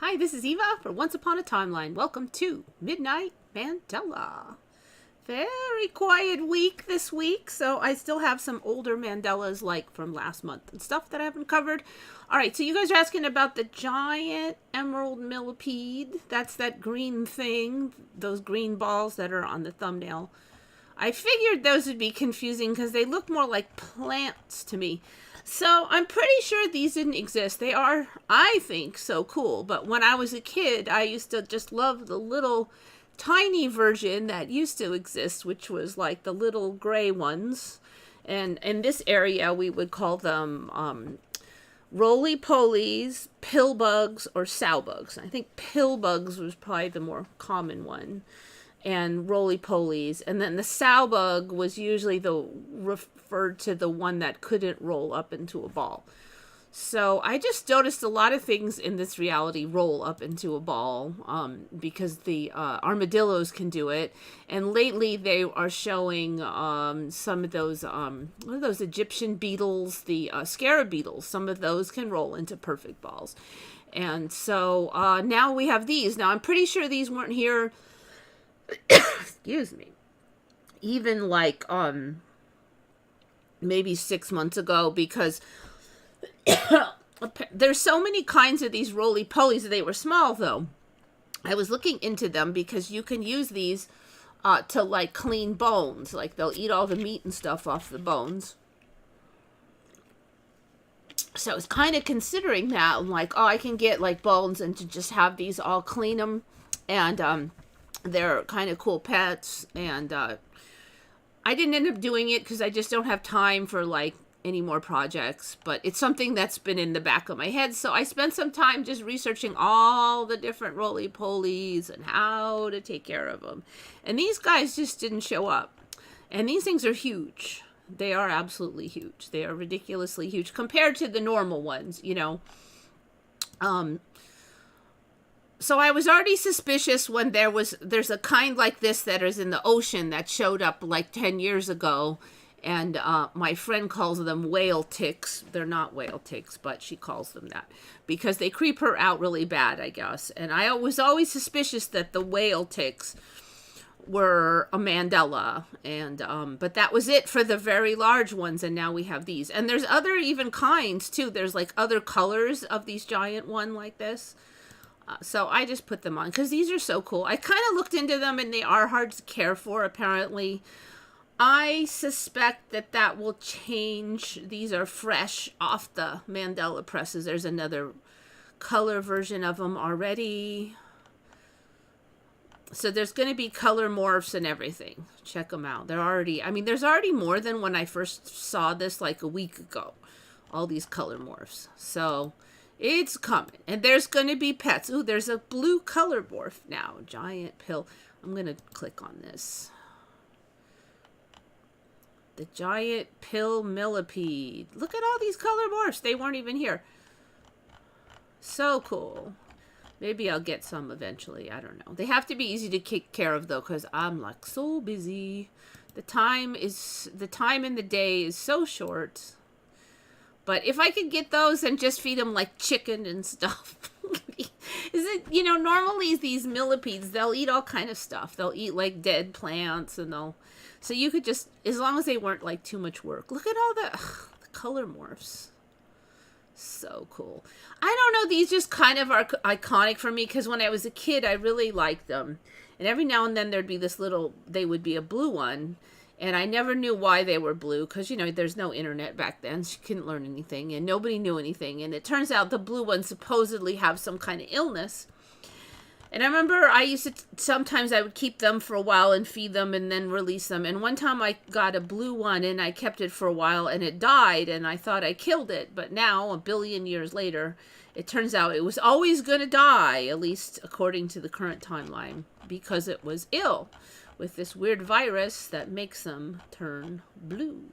Hi, this is Eva for Once Upon a Timeline. Welcome to Midnight Mandela. Very quiet week this week, so I still have some older Mandelas like from last month and stuff that I haven't covered. All right, so you guys are asking about the giant emerald millipede. That's that green thing, those green balls that are on the thumbnail. I figured those would be confusing because they look more like plants to me. So I'm pretty sure these didn't exist. They are, I think, so cool. But when I was a kid, I used to just love the little tiny version that used to exist, which was like the little gray ones. And in this area, we would call them roly-polies, pill bugs, or sow bugs. I think pill bugs was probably the more common one. And roly-polies. And then the sow bug was usually referred to the one that couldn't roll up into a ball. So I just noticed a lot of things in this reality roll up into a ball because the armadillos can do it. And lately they are showing some of those, what are those Egyptian beetles, the scarab beetles. Some of those can roll into perfect balls. And so now we have these. Now I'm pretty sure these weren't here excuse me, even like maybe 6 months ago, because there's so many kinds of these roly-polies. They were small though. I was looking into them because you can use these to like clean bones. Like they'll eat all the meat and stuff off the bones. So I was kind of considering that. I'm like, oh, I can get like bones and to just have these all clean them. And they're kind of cool pets, and I didn't end up doing it because I just don't have time for like any more projects, but it's something that's been in the back of my head. So I spent some time just researching all the different roly-polies and how to take care of them. And these guys just didn't show up. And these things are huge. They are absolutely huge. They are ridiculously huge compared to the normal ones, you know. So I was already suspicious when there's a kind like this that is in the ocean that showed up like 10 years ago. And my friend calls them whale ticks. They're not whale ticks, but she calls them that because they creep her out really bad, I guess. And I was always suspicious that the whale ticks were a Mandela. And but that was it for the very large ones. And now we have these. And there's other even kinds too. There's like other colors of these giant one like this. So I just put them on because these are so cool. I kind of looked into them and they are hard to care for, apparently. I suspect that will change. These are fresh off the Mandela presses. There's another color version of them already. So there's going to be color morphs and everything. Check them out. They're already, I mean, there's already more than when I first saw this like a week ago. All these color morphs. So it's coming. And there's going to be pets. Ooh, there's a blue color morph now. Giant pill. I'm going to click on this. The giant pill millipede. Look at all these color morphs. They weren't even here. So cool. Maybe I'll get some eventually. I don't know. They have to be easy to take care of though, because I'm like so busy. The time in the day is so short. But if I could get those and just feed them like chicken and stuff. Is it, you know, normally these millipedes, they'll eat all kind of stuff. They'll eat like dead plants and so you could just, as long as they weren't like too much work. Look at all the color morphs. So cool. I don't know, these just kind of are iconic for me because when I was a kid, I really liked them. And every now and then there'd be this little, they would be a blue one. And I never knew why they were blue because, you know, there's no internet back then. So you couldn't learn anything and nobody knew anything. And it turns out the blue ones supposedly have some kind of illness. And I remember I used to, sometimes I would keep them for a while and feed them and then release them. And one time I got a blue one and I kept it for a while and it died and I thought I killed it. But now, a billion years later, it turns out it was always going to die, at least according to the current timeline, because it was ill with this weird virus that makes them turn blue.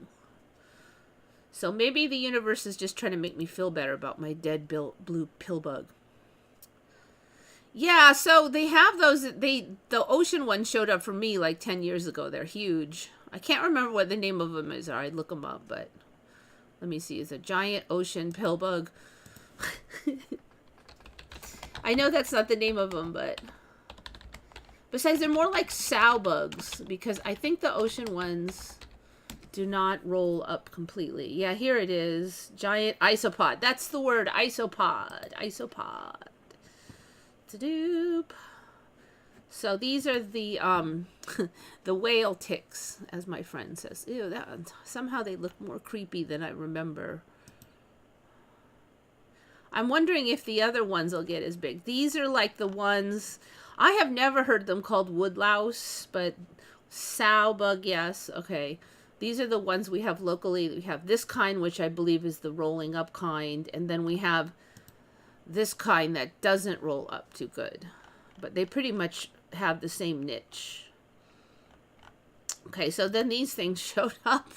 So maybe the universe is just trying to make me feel better about my dead blue pill bug. Yeah, so they have those. The ocean one showed up for me like 10 years ago. They're huge. I can't remember what the name of them is. I'd look them up, but let me see. It's a giant ocean pill bug. I know that's not the name of them, but besides, they're more like sow bugs because I think the ocean ones do not roll up completely. Yeah, here it is. Giant isopod. That's the word. Isopod. Isopod. Ta-doop. So these are the the whale ticks, as my friend says. Ew, that somehow they look more creepy than I remember. I'm wondering if the other ones will get as big. These are like the ones, I have never heard them called woodlouse, but sow bug, yes. Okay. These are the ones we have locally. We have this kind, which I believe is the rolling up kind. And then we have this kind that doesn't roll up too good. But they pretty much have the same niche. Okay, so then these things showed up.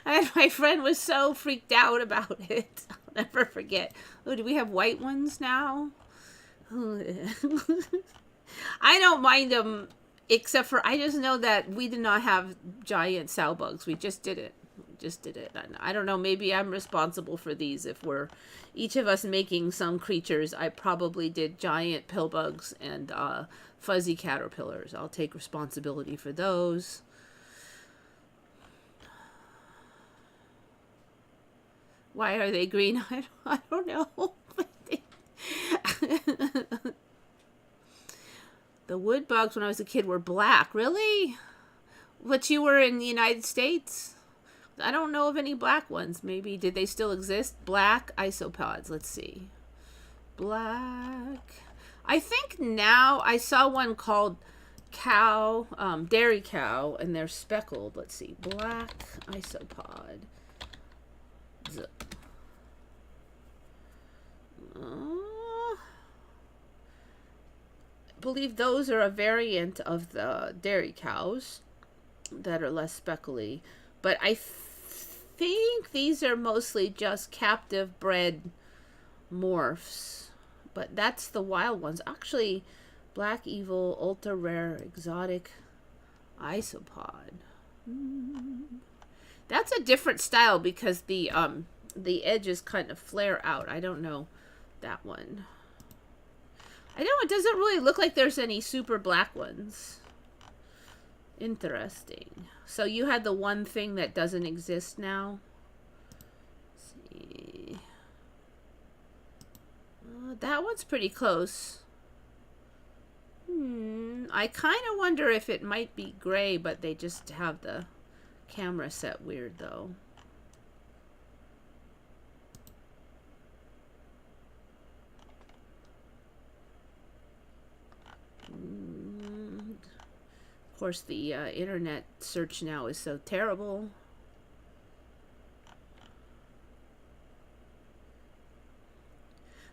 And my friend was so freaked out about it. I'll never forget. Oh, do we have white ones now? I don't mind them. Except for, I just know that we did not have giant sow bugs. We just did it. Just did it. I don't know. Maybe I'm responsible for these. If we're each of us making some creatures, I probably did giant pill bugs and fuzzy caterpillars. I'll take responsibility for those. Why are they green? I don't know. The wood bugs when I was a kid were black. Really? But you were in the United States? I don't know of any black ones. Maybe, did they still exist? Black isopods. Let's see. Black. I think now I saw one called cow, dairy cow, and they're speckled. Let's see. Black isopod. Zip. I believe those are a variant of the dairy cows that are less speckly, but I think these are mostly just captive bred morphs, but that's the wild ones. Actually, black evil, ultra rare, exotic isopod. That's a different style because the edges kind of flare out. I don't know that one. I know it doesn't really look like there's any super black ones. Interesting. So you had the one thing that doesn't exist now. Let's see. That one's pretty close. I kind of wonder if it might be gray, but they just have the camera set weird though. Of course, the internet search now is so terrible.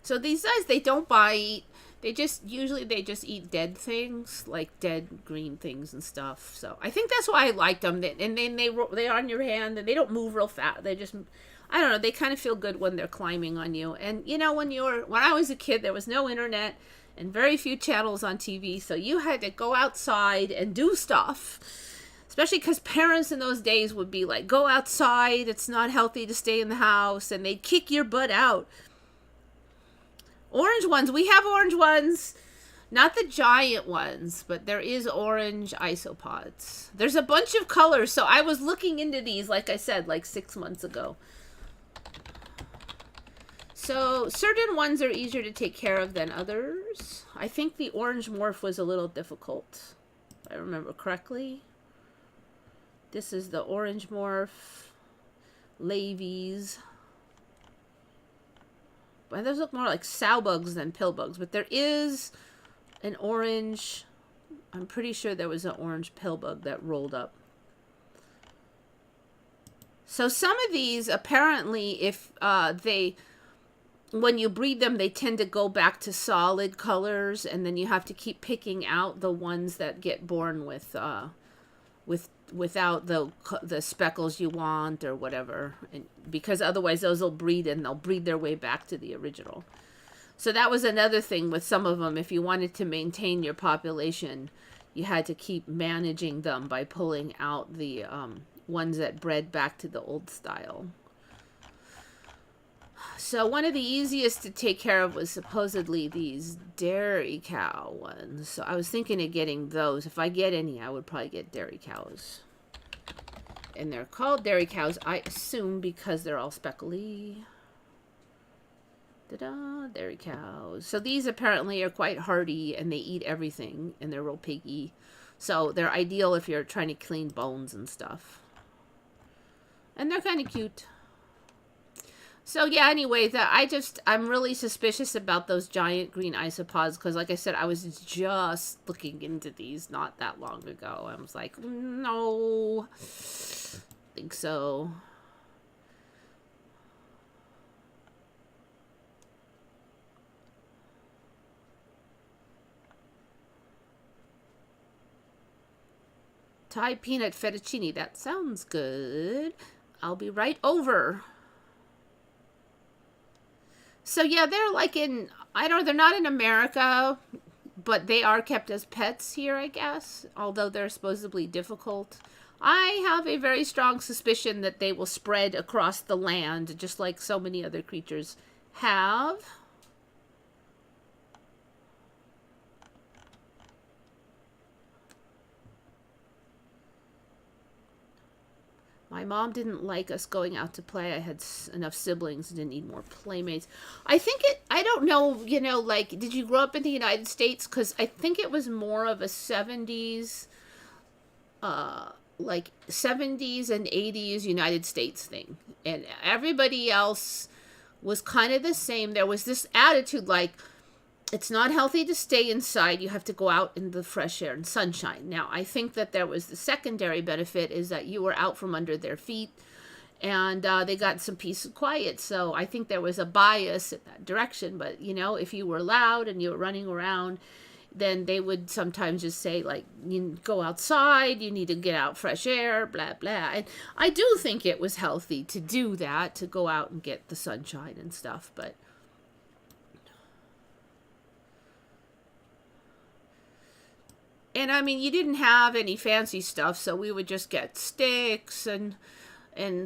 So these guys, they don't bite. They just eat dead things, like dead green things and stuff. So I think that's why I liked them. And then they're on your hand and they don't move real fast. They just, I don't know, they kind of feel good when they're climbing on you. And you know, when I was a kid, there was no internet and very few channels on TV, so you had to go outside and do stuff. Especially because parents in those days would be like, go outside, it's not healthy to stay in the house, and they'd kick your butt out. Orange ones, we have orange ones. Not the giant ones, but there is orange isopods. There's a bunch of colors, so I was looking into these, like I said, like 6 months ago. So certain ones are easier to take care of than others. I think the orange morph was a little difficult, if I remember correctly. This is the orange morph. Lavies. But those look more like sow bugs than pill bugs. But there is an orange. I'm pretty sure there was an orange pill bug that rolled up. So some of these, apparently, if when you breed them, they tend to go back to solid colors, and then you have to keep picking out the ones that get born without the speckles you want or whatever, and because otherwise those will breed and they'll breed their way back to the original. So that was another thing with some of them. If you wanted to maintain your population, you had to keep managing them by pulling out the ones that bred back to the old style. So one of the easiest to take care of was supposedly these dairy cow ones. So I was thinking of getting those. If I get any, I would probably get dairy cows. And they're called dairy cows, I assume, because they're all speckly. Ta-da, dairy cows. So these apparently are quite hardy, and they eat everything, and they're real piggy. So they're ideal if you're trying to clean bones and stuff. And they're kind of cute. So yeah, anyway, I'm really suspicious about those giant green isopods because, like I said, I was just looking into these not that long ago. I was like, no, I think so. Thai peanut fettuccine. That sounds good. I'll be right over. So yeah, they're like in, I don't know, they're not in America, but they are kept as pets here, I guess, although they're supposedly difficult. I have a very strong suspicion that they will spread across the land, just like so many other creatures have. My mom didn't like us going out to play. I had enough siblings and didn't need more playmates. I don't know, you know, like, did you grow up in the United States? Because I think it was more of a 70s, like 70s and 80s United States thing. And everybody else was kind of the same. There was this attitude like, it's not healthy to stay inside. You have to go out in the fresh air and sunshine. Now, I think that there was the secondary benefit is that you were out from under their feet and they got some peace and quiet. So I think there was a bias in that direction. But, you know, if you were loud and you were running around, then they would sometimes just say, like, you go outside, you need to get out fresh air, blah, blah. And I do think it was healthy to do that, to go out and get the sunshine and stuff. But and I mean, you didn't have any fancy stuff, so we would just get sticks and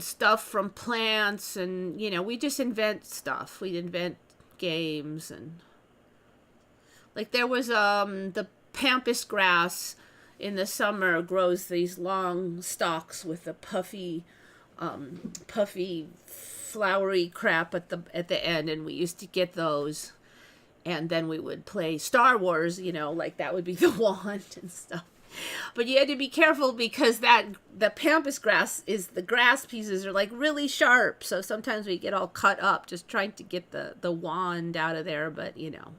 stuff from plants, and you know, we just invent stuff. We'd invent games, and like there was the pampas grass in the summer grows these long stalks with the puffy flowery crap at the end, and we used to get those. And then we would play Star Wars, you know, like that would be the wand and stuff. But you had to be careful because the pampas grass the grass pieces are like really sharp. So sometimes we get all cut up just trying to get the wand out of there. But, you know,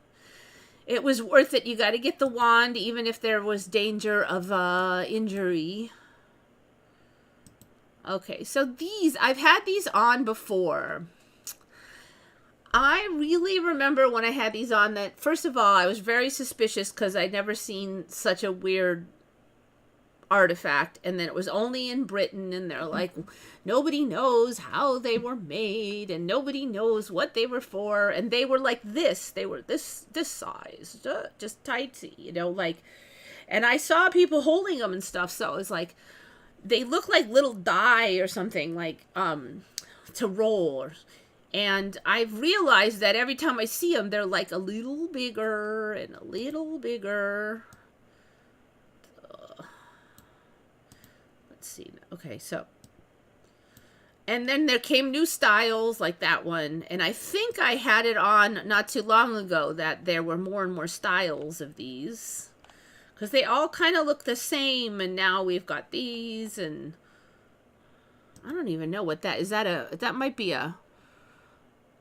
it was worth it. You got to get the wand even if there was danger of injury. Okay, so I've had these on before. I really remember when I had these on that, first of all, I was very suspicious because I'd never seen such a weird artifact. And then it was only in Britain, and they're like, nobody knows how they were made, and nobody knows what they were for. And they were like this. They were this size, just tightsy, you know, like, and I saw people holding them and stuff. So it was like, they look like little die or something, like, to roll. And I've realized that every time I see them, they're like a little bigger and a little bigger. Let's see. Okay, so. And then there came new styles like that one. And I think I had it on not too long ago that there were more and more styles of these. Because they all kind of look the same. And now we've got these. And I don't even know what that is. That might be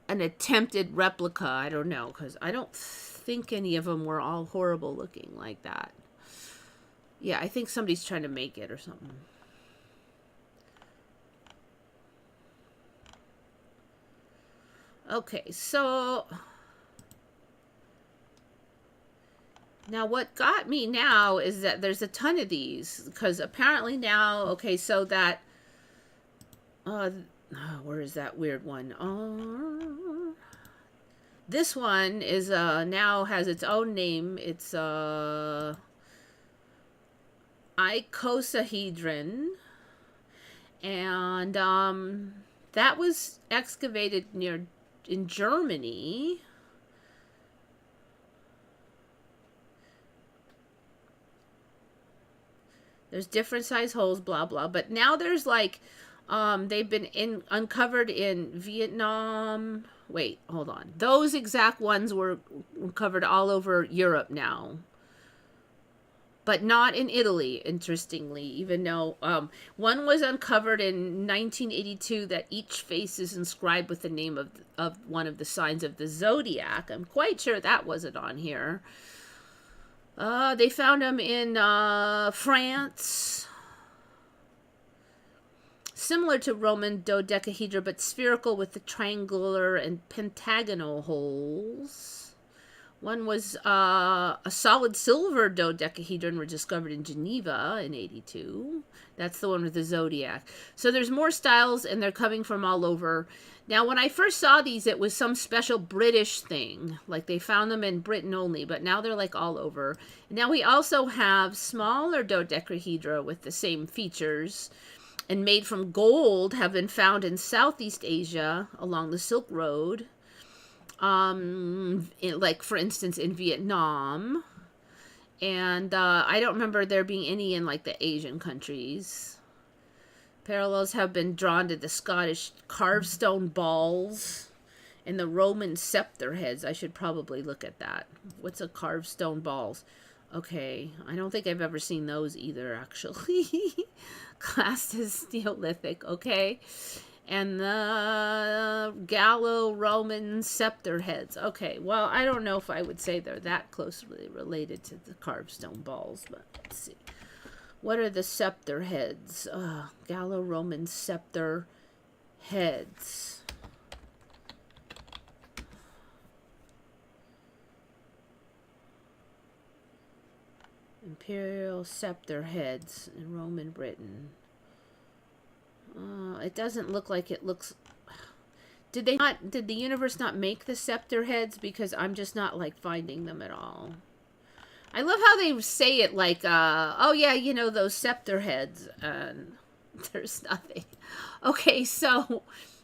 an attempted replica. I don't know, because I don't think any of them were all horrible looking like that. Yeah, I think somebody's trying to make it or something. Okay, so now what got me now is that there's a ton of these, because apparently now, okay, so that where is that weird one? This one is now has its own name. It's icosahedron, and that was excavated near in Germany. There's different size holes, blah, blah. But now there's like, they've been uncovered in Vietnam. Wait, hold on. Those exact ones were uncovered all over Europe now. But not in Italy, interestingly, even though one was uncovered in 1982 that each face is inscribed with the name of one of the signs of the zodiac. I'm quite sure that wasn't on here. They found them in France. Similar to Roman dodecahedra, but spherical with the triangular and pentagonal holes. One was a solid silver dodecahedron were discovered in Geneva in 82. That's the one with the zodiac. So there's more styles, and they're coming from all over. Now, when I first saw these, it was some special British thing. Like, they found them in Britain only, but now they're, like, all over. Now, we also have smaller dodecahedra with the same features, and made from gold, have been found in Southeast Asia along the Silk Road. Like, for instance, in Vietnam. And I don't remember there being any in, like, the Asian countries. Parallels have been drawn to the Scottish carved stone balls and the Roman scepter heads. I should probably look at that. What's a carved stone balls? Okay, I don't think I've ever seen those either, actually. Classed as Neolithic, okay. And the Gallo-Roman scepter heads. Okay, well, I don't know if I would say they're that closely related to the carved stone balls, but let's see. What are the scepter heads? Gallo-Roman scepter heads. Imperial scepter heads in Roman Britain. It doesn't look like it looks... Did the universe not make the scepter heads? Because I'm just not, like, finding them at all. I love how they say it like, oh yeah, you know, those scepter heads, and there's nothing. Okay, so,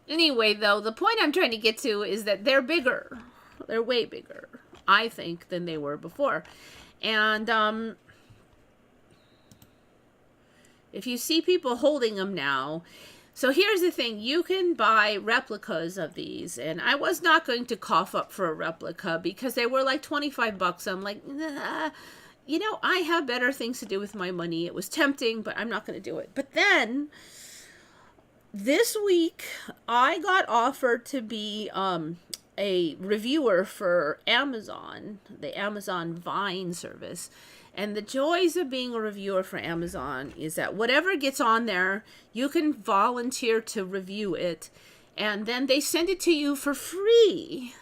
anyway, though, the point I'm trying to get to is that they're bigger. They're way bigger, I think, than they were before. And, if you see people holding them now... So here's the thing, you can buy replicas of these, and I was not going to cough up for a replica because they were like 25 bucks. I'm like, nah, you know, I have better things to do with my money. It was tempting, but I'm not going to do it. But then, this week, I got offered to be a reviewer for Amazon, the Amazon Vine service. And the joys of being a reviewer for Amazon is that whatever gets on there, you can volunteer to review it. And then they send it to you for free.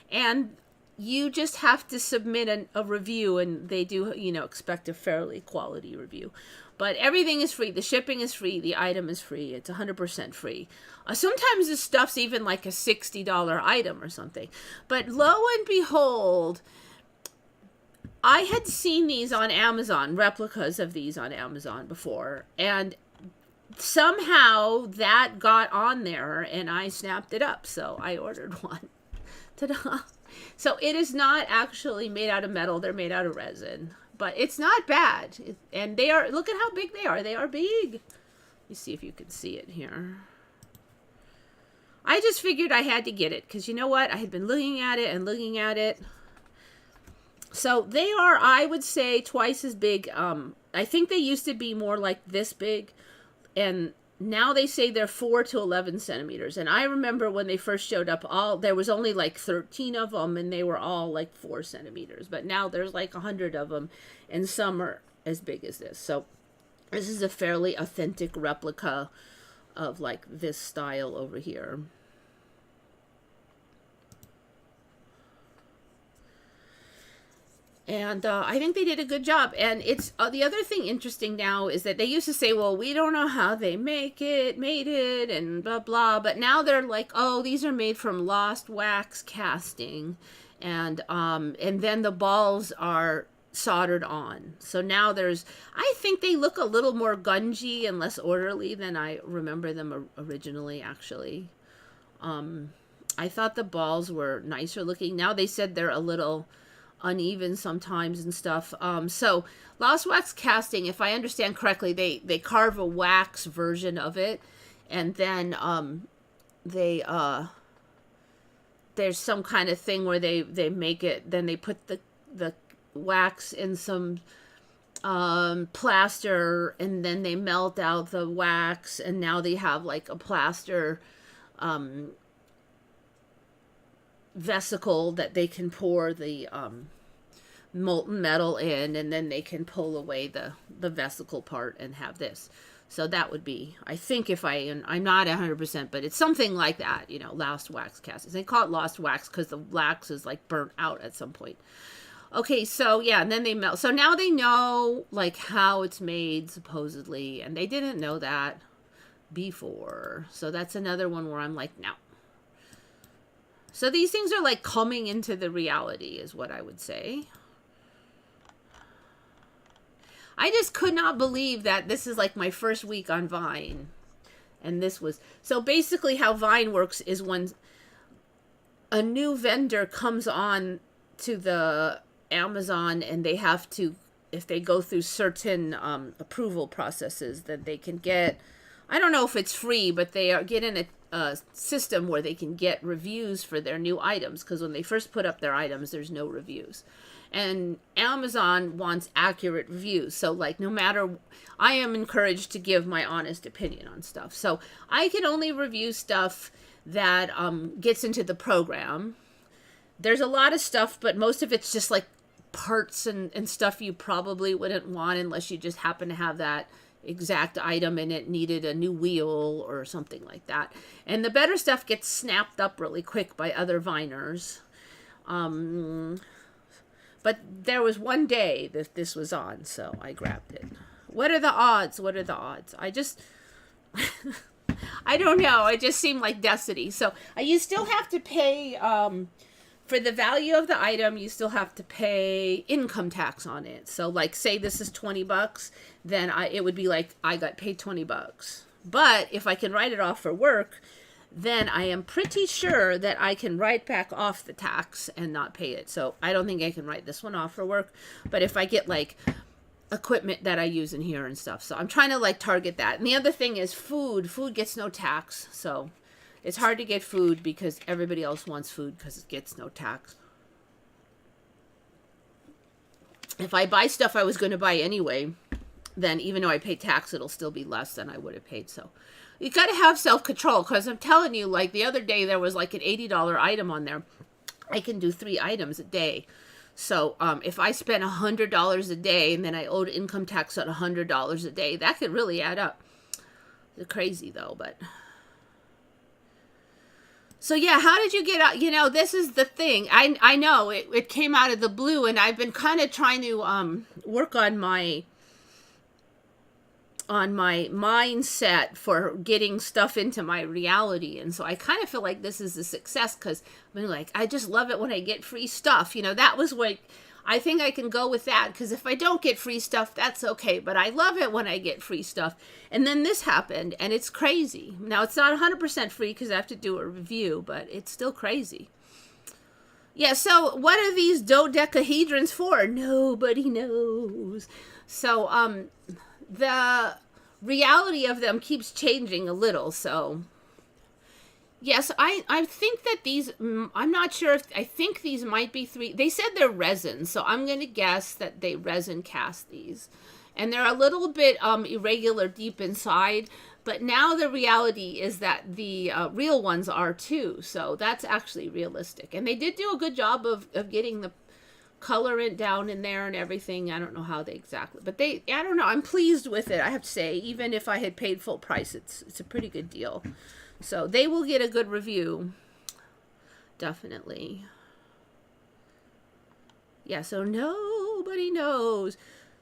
And you just have to submit a review. And they do, you know, expect a fairly quality review. But everything is free. The shipping is free. The item is free. It's 100% free. Sometimes this stuff's even like a $60 item or something. But lo and behold... I had seen these on Amazon, replicas of these on Amazon before, and somehow that got on there, and I snapped it up, so I ordered one. Ta-da! So it is not actually made out of metal, they're made out of resin, but it's not bad, and they are, look at how big they are big. Let me see if you can see it here. I just figured I had to get it, because you know what, I had been looking at it and looking at it. So they are, I would say, twice as big. I think they used to be more like this big. And now they say they're 4 to 11 centimeters. And I remember when they first showed up, there was only like 13 of them. And they were all like 4 centimeters. But now there's like 100 of them. And some are as big as this. So this is a fairly authentic replica of like this style over here. And I think they did a good job. And it's the other thing interesting now is that they used to say, well, we don't know how they made it, and blah, blah. But now they're like, oh, these are made from lost wax casting. And then the balls are soldered on. So now I think they look a little more gungy and less orderly than I remember them originally, actually. I thought the balls were nicer looking. Now they said they're a little uneven sometimes and stuff. So Lost Wax Casting, if I understand correctly, they carve a wax version of it, and then they there's some kind of thing where they make it, then they put the wax in some plaster, and then they melt out the wax, and now they have like a plaster vesicle that they can pour the molten metal in, and then they can pull away the vesicle part and have this. So that would be, I think, if I'm not 100%, but it's something like that, you know, Lost Wax Castings. They call it Lost Wax because the wax is like burnt out at some point. Okay, so yeah, and then they melt. So now they know like how it's made supposedly, and they didn't know that before. So that's another one where I'm like, no. So these things are like coming into the reality is what I would say. I just could not believe that this is like my first week on Vine. And this was, so basically how Vine works is when a new vendor comes on to the Amazon, and they have to, if they go through certain approval processes, then they can get, I don't know if it's free, but they are getting a system where they can get reviews for their new items, because when they first put up their items, there's no reviews. And Amazon wants accurate reviews. So like no matter, I am encouraged to give my honest opinion on stuff. So I can only review stuff that gets into the program. There's a lot of stuff, but most of it's just like parts and stuff you probably wouldn't want unless you just happen to have that exact item and it needed a new wheel or something like that. And the better stuff gets snapped up really quick by other Viners. But there was one day that this was on, so I grabbed it. What are the odds? What are the odds? I just, I don't know. It just seemed like destiny. So you still have to pay, for the value of the item, you still have to pay income tax on it. So like say this is $20, then it would be like I got paid $20. But if I can write it off for work, then I am pretty sure that I can write back off the tax and not pay it. So I don't think I can write this one off for work. But if I get like equipment that I use in here and stuff. So I'm trying to like target that. And the other thing is food. Food gets no tax. So it's hard to get food because everybody else wants food because it gets no tax. If I buy stuff I was going to buy anyway, then even though I pay tax, it'll still be less than I would have paid. So you got to have self-control, because I'm telling you, like the other day, there was like an $80 item on there. I can do 3 items a day. So if I spent $100 a day and then I owed income tax on $100 a day, that could really add up. It's crazy though, but. So yeah, how did you get out? You know, this is the thing. I know it came out of the blue, and I've been kind of trying to work on my mindset for getting stuff into my reality. And so I kind of feel like this is a success, because I mean, like, I just love it when I get free stuff. You know, that was what I think I can go with that, because if I don't get free stuff, that's okay. But I love it when I get free stuff. And then this happened, and it's crazy. Now, it's not 100% free because I have to do a review, but it's still crazy. Yeah, so what are these dodecahedrons for? Nobody knows. So, the reality of them keeps changing a little. So yes, I think that these, I'm not sure if, I think these might be 3. They said they're resin, so I'm going to guess that they resin cast these. And they're a little bit irregular deep inside, but now the reality is that the real ones are too. So that's actually realistic. And they did do a good job of getting the colorant down in there and everything. I don't know how they exactly, but I don't know. I'm pleased with it, I have to say. Even if I had paid full price, it's a pretty good deal. So they will get a good review. Definitely. Yeah, so nobody knows.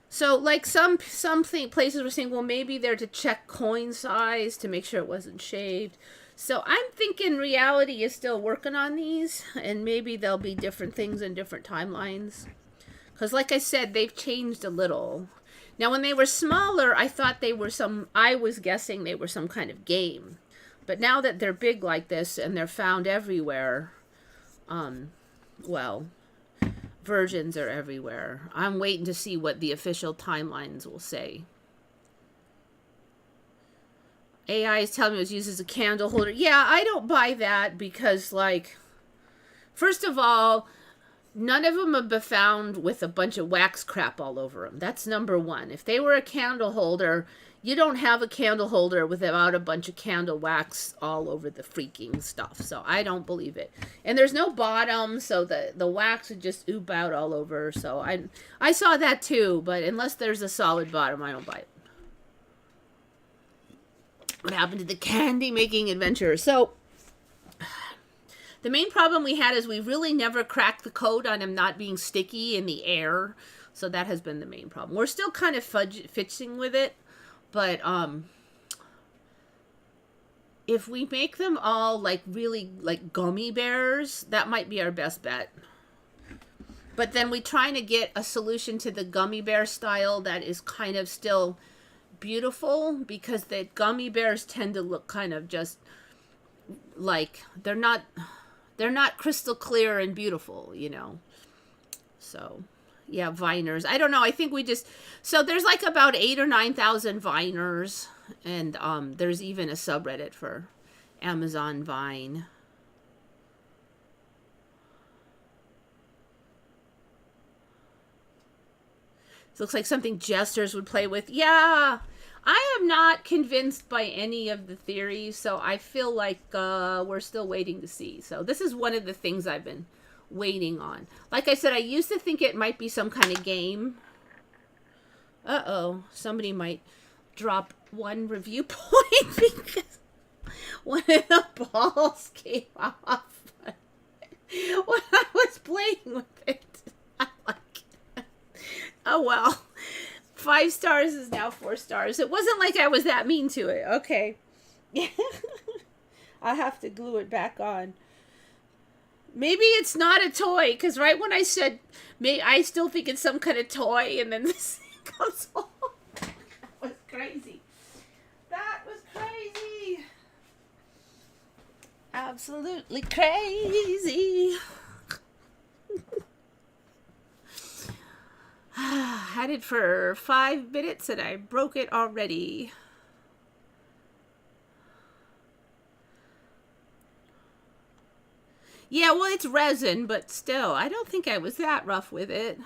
So like some places were saying, well, maybe they're to check coin size to make sure it wasn't shaved. So I'm thinking reality is still working on these, and maybe there'll be different things in different timelines. Because like I said, they've changed a little. Now, when they were smaller, I thought I was guessing they were some kind of game. But now that they're big like this and they're found everywhere, well, versions are everywhere. I'm waiting to see what the official timelines will say. AI is telling me it was used as a candle holder. Yeah, I don't buy that because, like, first of all, none of them have been found with a bunch of wax crap all over them. That's number one. If they were a candle holder, you don't have a candle holder without a bunch of candle wax all over the freaking stuff. So I don't believe it. And there's no bottom, so the wax would just oop out all over. So I saw that too, but unless there's a solid bottom, I don't buy it. What happened to the candy making adventure? So the main problem we had is we really never cracked the code on them not being sticky in the air. So that has been the main problem. We're still kind of fixing with it. But if we make them all like really like gummy bears, that might be our best bet. But then we're trying to get a solution to the gummy bear style that is kind of still beautiful, because the gummy bears tend to look kind of just like they're not crystal clear and beautiful, you know. So yeah, Viners. I don't know. I think we just... So there's like about 8,000 or 9,000 Viners. And there's even a subreddit for Amazon Vine. It looks like something jesters would play with. Yeah, I am not convinced by any of the theories. So I feel like we're still waiting to see. So this is one of the things I've been waiting on. Like I said, I used to think it might be some kind of game. Uh-oh, somebody might drop one review point because one of the balls came off when I was playing with it. I like it. Oh well, 5 stars is now 4 stars. It wasn't like I was that mean to it. Okay. I'll have to glue it back on. Maybe it's not a toy, because right when I said, I still think it's some kind of toy, and then this thing comes off. That was crazy. That was crazy. Absolutely crazy. Had it for 5 minutes, and I broke it already. Yeah, well, it's resin, but still, I don't think I was that rough with it.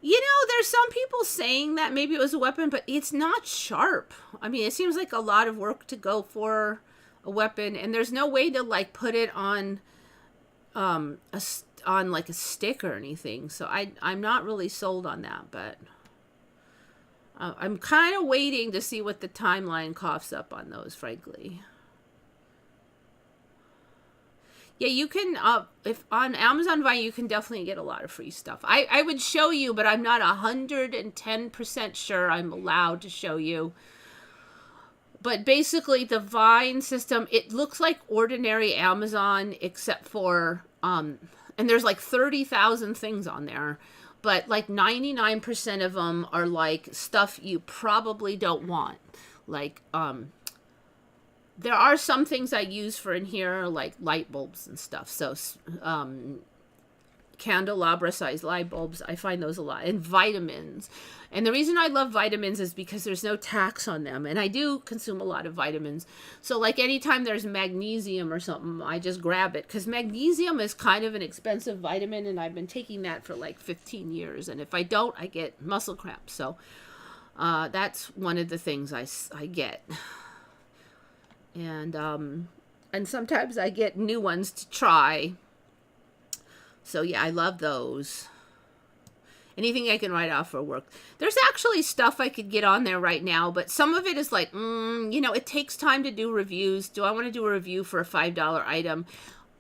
You know, there's some people saying that maybe it was a weapon, but it's not sharp. I mean, it seems like a lot of work to go for a weapon, and there's no way to, like, put it on like a stick or anything. So I'm not really sold on that, but I'm kind of waiting to see what the timeline coughs up on those, frankly. Yeah, you can, if on Amazon Vine, you can definitely get a lot of free stuff. I would show you, but I'm not 110% sure I'm allowed to show you. But basically, the Vine system, it looks like ordinary Amazon, except for, and there's like 30,000 things on there. But like 99% of them are like stuff you probably don't want. Like, there are some things I use for in here, like light bulbs and stuff. So, candelabra size light bulbs, I find those a lot. And vitamins. And the reason I love vitamins is because there's no tax on them. And I do consume a lot of vitamins. So, like, anytime there's magnesium or something, I just grab it. Because magnesium is kind of an expensive vitamin, and I've been taking that for like 15 years. And if I don't, I get muscle cramps. So, that's one of the things I get. And sometimes I get new ones to try. So yeah, I love those. Anything I can write off for work. There's actually stuff I could get on there right now, but some of it is like, you know, it takes time to do reviews. Do I want to do a review for a $5 item?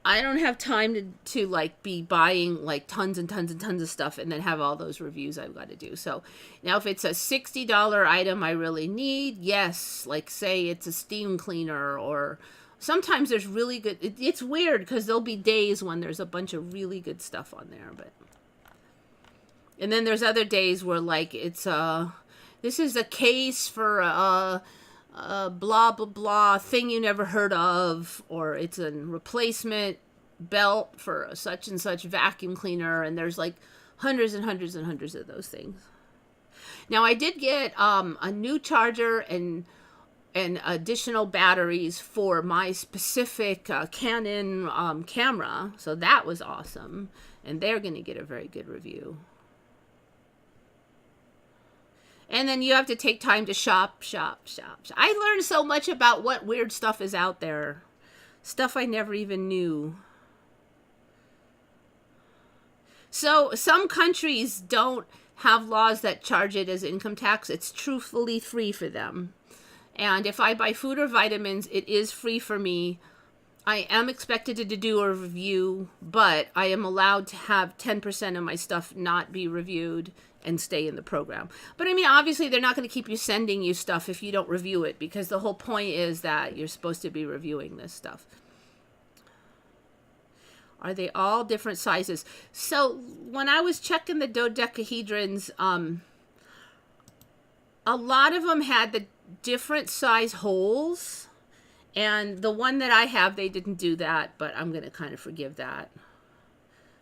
I don't have time to like be buying like tons and tons and tons of stuff and then have all those reviews I've got to do. So now if it's a $60 item I really need, yes, like say it's a steam cleaner, or sometimes there's really good, it's weird because there'll be days when there's a bunch of really good stuff on there, but, and then there's other days where like it's this is a case for blah, blah, blah, thing you never heard of, or it's a replacement belt for a such and such vacuum cleaner, and there's like hundreds and hundreds and hundreds of those things. Now, I did get a new charger and additional batteries for my specific Canon camera, so that was awesome, and they're going to get a very good review. And then you have to take time to shop. I learned so much about what weird stuff is out there. Stuff I never even knew. So some countries don't have laws that charge it as income tax. It's truthfully free for them. And if I buy food or vitamins, it is free for me. I am expected to do a review, but I am allowed to have 10% of my stuff not be reviewed and stay in the program. But I mean, obviously, they're not going to keep you sending you stuff if you don't review it, because the whole point is that you're supposed to be reviewing this stuff. Are they all different sizes? So when I was checking the dodecahedrons, a lot of them had the different size holes. And the one that I have, they didn't do that, but I'm going to kind of forgive that.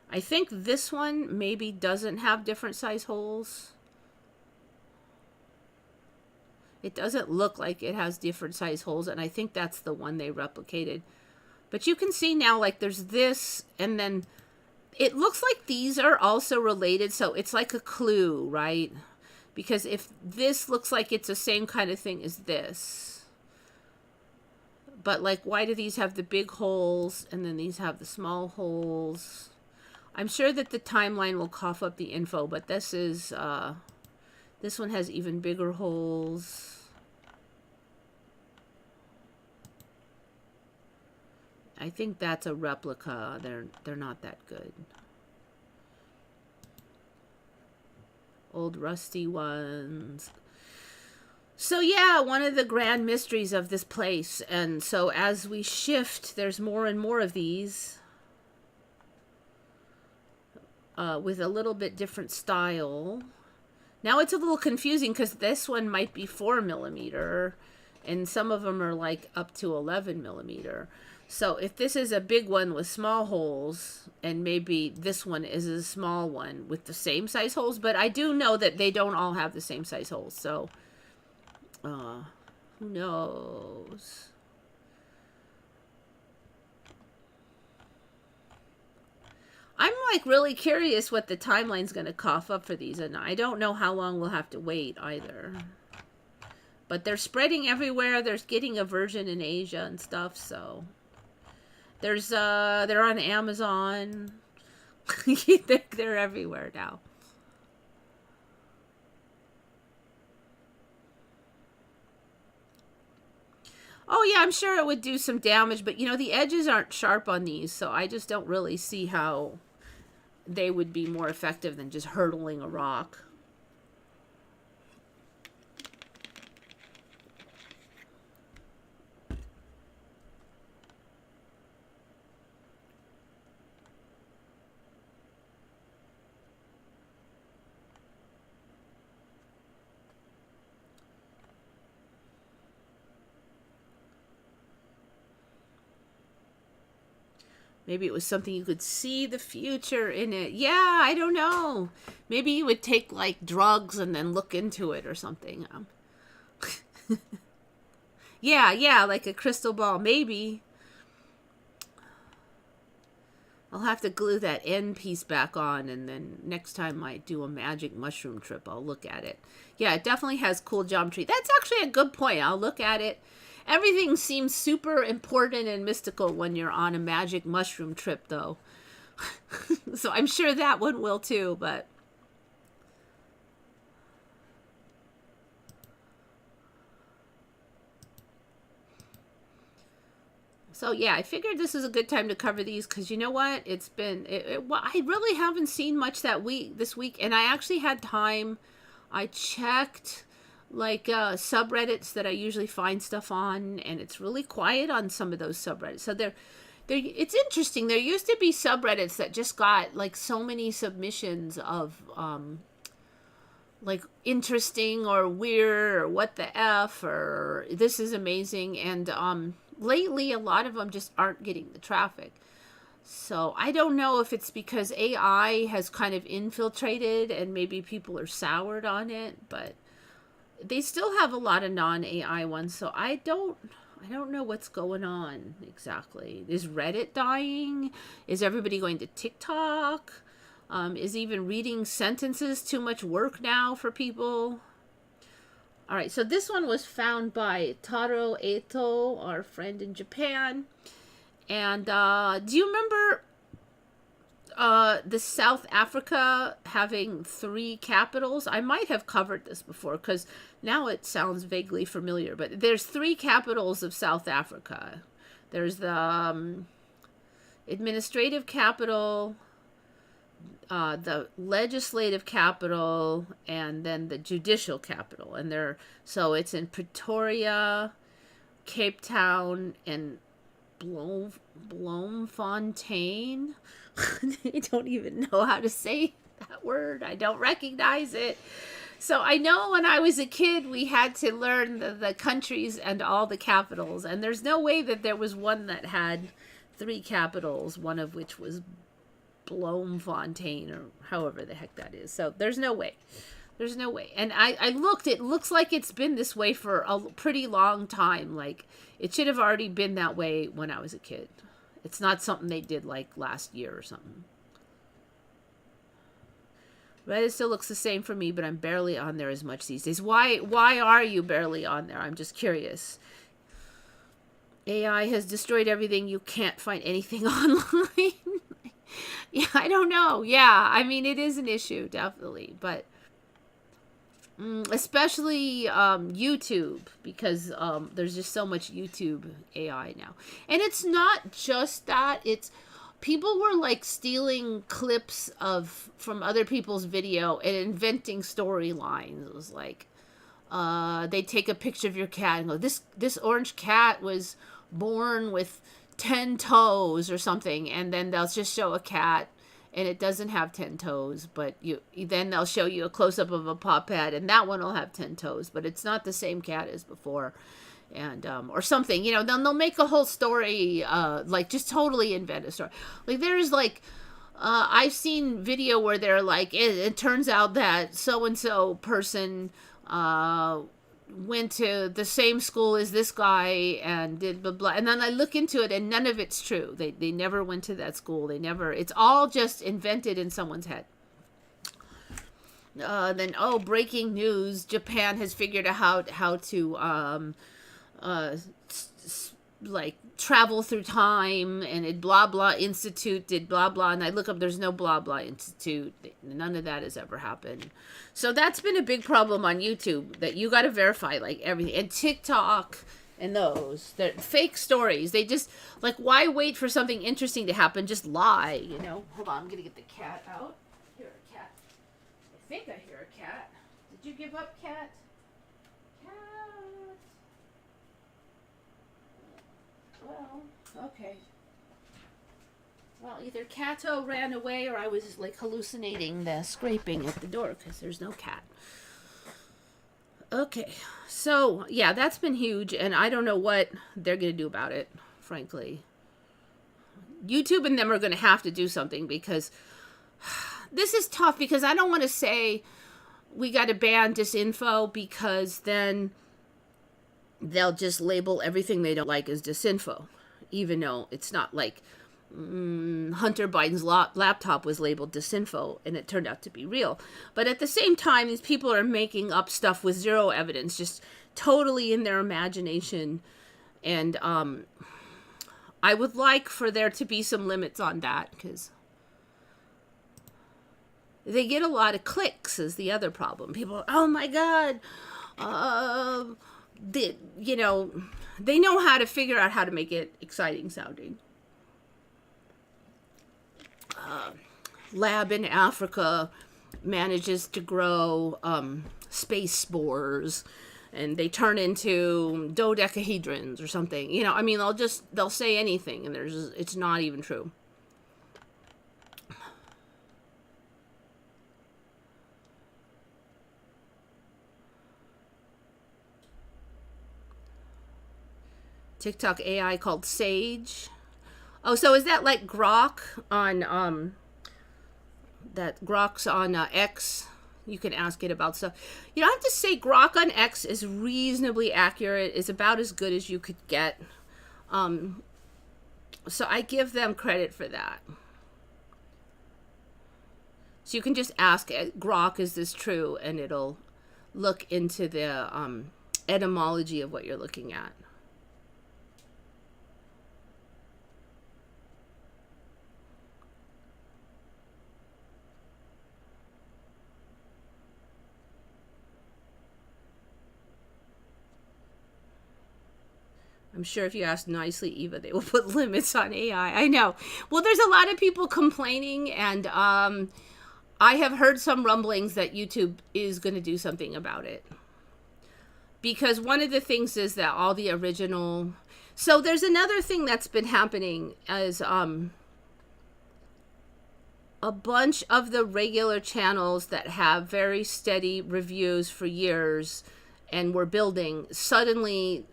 I think this one maybe doesn't have different size holes. It doesn't look like it has different size holes, and I think that's the one they replicated. But you can see now, like, there's this, and then it looks like these are also related, so it's like a clue, right? Because if this looks like it's the same kind of thing as this, but, like, why do these have the big holes, and then these have the small holes? I'm sure that the timeline will cough up the info, but this is, this one has even bigger holes. I think that's a replica. They're not that good. Old rusty ones. So yeah, one of the grand mysteries of this place. And so as we shift, there's more and more of these. With a little bit different style. Now it's a little confusing because this one might be 4mm and some of them are like up to 11mm. So if this is a big one with small holes, and maybe this one is a small one with the same size holes, but I do know that they don't all have the same size holes, so who knows? I'm like really curious what the timeline's going to cough up for these, and I don't know how long we'll have to wait either. But they're spreading everywhere. There's getting a version in Asia and stuff, so there's they're on Amazon. They're everywhere now. Oh yeah, I'm sure it would do some damage, but you know, the edges aren't sharp on these, so I just don't really see how they would be more effective than just hurtling a rock. Maybe it was something you could see the future in it. Yeah, I don't know. Maybe you would take, like, drugs and then look into it or something. Yeah, like a crystal ball. Maybe. I'll have to glue that end piece back on, and then next time I do a magic mushroom trip, I'll look at it. Yeah, it definitely has cool geometry. That's actually a good point. I'll look at it. Everything seems super important and mystical when you're on a magic mushroom trip, though. So I'm sure that one will too, but... So yeah, I figured this is a good time to cover these because you know what? It's been... well, I really haven't seen much this week, and I actually had time. I checked... like subreddits that I usually find stuff on, and it's really quiet on some of those subreddits. So it's interesting. There used to be subreddits that just got like so many submissions of like interesting or weird or what the F or this is amazing. And lately, a lot of them just aren't getting the traffic. So I don't know if it's because AI has kind of infiltrated and maybe people are soured on it, but they still have a lot of non-AI ones. So I don't know what's going on exactly. Is Reddit dying? Is everybody going to TikTok? Is even reading sentences too much work now for people? All right, so this one was found by Taro Eto, our friend in Japan. And do you remember the South Africa having 3 capitals? I might have covered this before because now it sounds vaguely familiar. But there's 3 capitals of South Africa. There's the administrative capital, the legislative capital, and then the judicial capital. And so it's in Pretoria, Cape Town, and Bloemfontein. I don't even know how to say that word. I don't recognize it. So I know when I was a kid, we had to learn the countries and all the capitals. And there's no way that there was one that had 3 capitals, one of which was Bloemfontein or however the heck that is. So there's no way. There's no way. And I looked, it looks like it's been this way for a pretty long time. Like, it should have already been that way when I was a kid. It's not something they did like last year or something. Reddit still looks the same for me, but I'm barely on there as much these days. Why are you barely on there? I'm just curious. AI has destroyed everything. You can't find anything online. Yeah, I don't know. Yeah, I mean, it is an issue, definitely. But especially YouTube, because there's just so much YouTube AI now. And it's not just that. It's people were like stealing clips from other people's video and inventing storylines. It was like they take a picture of your cat and go, this orange cat was born with 10 toes or something, and then they'll just show a cat and it doesn't have 10 toes, but then they'll show you a close-up of a paw pad and that one will have 10 toes, but it's not the same cat as before. And or something, then they'll make a whole story, like just totally invent a story. Like there's like I've seen video where they're like, it turns out that so and so person went to the same school as this guy and did blah blah, and then I look into it and none of it's true. They never went to that school. It's all just invented in someone's head. Then breaking news: Japan has figured out how to like travel through time, and it blah blah institute did blah blah, and I look up, there's no blah blah institute. None of that has ever happened. So that's been a big problem on YouTube, that you got to verify like everything. And TikTok and they're fake stories. They just like, why wait for something interesting to happen? Just lie, Hold on, I'm gonna get the cat out. I hear a cat. I think I hear a cat. Did you give up, cat? Well, okay. Well, either Kato ran away or I was like hallucinating the scraping at the door because there's no cat. Okay, so yeah, that's been huge, and I don't know what they're going to do about it, frankly. YouTube and them are going to have to do something, because this is tough, because I don't want to say we got to ban disinfo, because then they'll just label everything they don't like as disinfo, even though it's not. Like Hunter Biden's laptop was labeled disinfo and it turned out to be real. But at the same time, these people are making up stuff with zero evidence, just totally in their imagination. And I would like for there to be some limits on that, because they get a lot of clicks is the other problem. People, oh my God, they know how to figure out how to make it exciting sounding. Lab in Africa manages to grow space spores, and they turn into dodecahedrons or something. They'll say anything, and it's not even true. TikTok AI called Sage. Oh, so is that like Grok on that Grok's on X? You can ask it about stuff. You know, I have to say Grok on X is reasonably accurate. It's about as good as you could get. So I give them credit for that. So you can just ask Grok, is this true? And it'll look into the etymology of what you're looking at. I'm sure if you ask nicely, Eva, they will put limits on AI. I know. Well, there's a lot of people complaining, and I have heard some rumblings that YouTube is going to do something about it. Because one of the things is that all the original... So there's another thing that's been happening as a bunch of the regular channels that have very steady reviews for years and were building suddenly...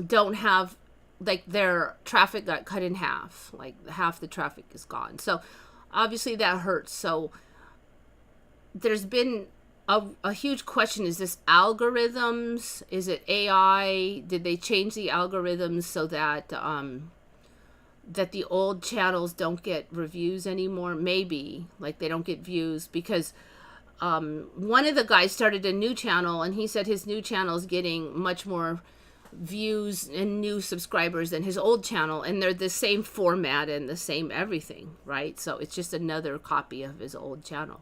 don't have, like, their traffic got cut in half, like half the traffic is gone. So obviously that hurts. So there's been a huge question. Is this algorithms? Is it AI? Did they change the algorithms so that that the old channels don't get reviews anymore? Maybe, like, they don't get views because one of the guys started a new channel, and he said his new channel is getting much more views and new subscribers than his old channel, and they're the same format and the same everything, right? So it's just another copy of his old channel.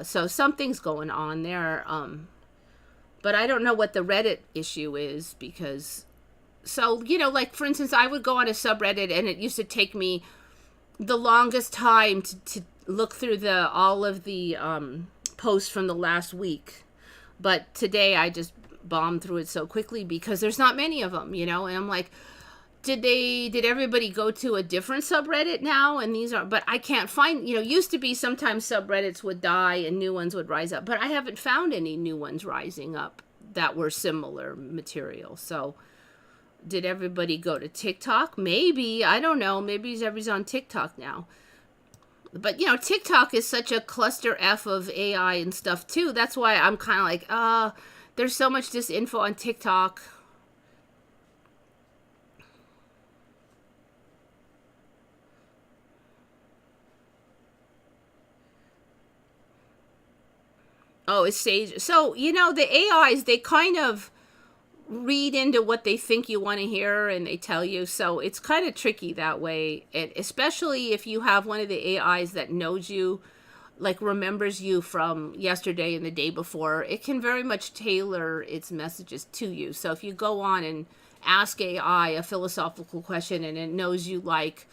So something's going on there, but I don't know what the Reddit issue is, because, so, you know, like, for instance, I would go on a subreddit and it used to take me the longest time to look through all of the posts from the last week, but today I just bomb through it so quickly because there's not many of them, you know. And I'm like, did everybody go to a different subreddit now? And these are, but I can't find, you know, used to be sometimes subreddits would die and new ones would rise up, but I haven't found any new ones rising up that were similar material. So did everybody go to TikTok? Maybe, I don't know, maybe everybody's on TikTok now. But, you know, TikTok is such a cluster F of AI and stuff too. That's why I'm kind of like, there's so much disinfo on TikTok. Oh, it's Sage. So, you know, the AIs, they kind of read into what they think you want to hear and they tell you. So it's kind of tricky that way. And especially if you have one of the AIs that knows you, like remembers you from yesterday and the day before, it can very much tailor its messages to you. So if you go on and ask AI a philosophical question and it knows you like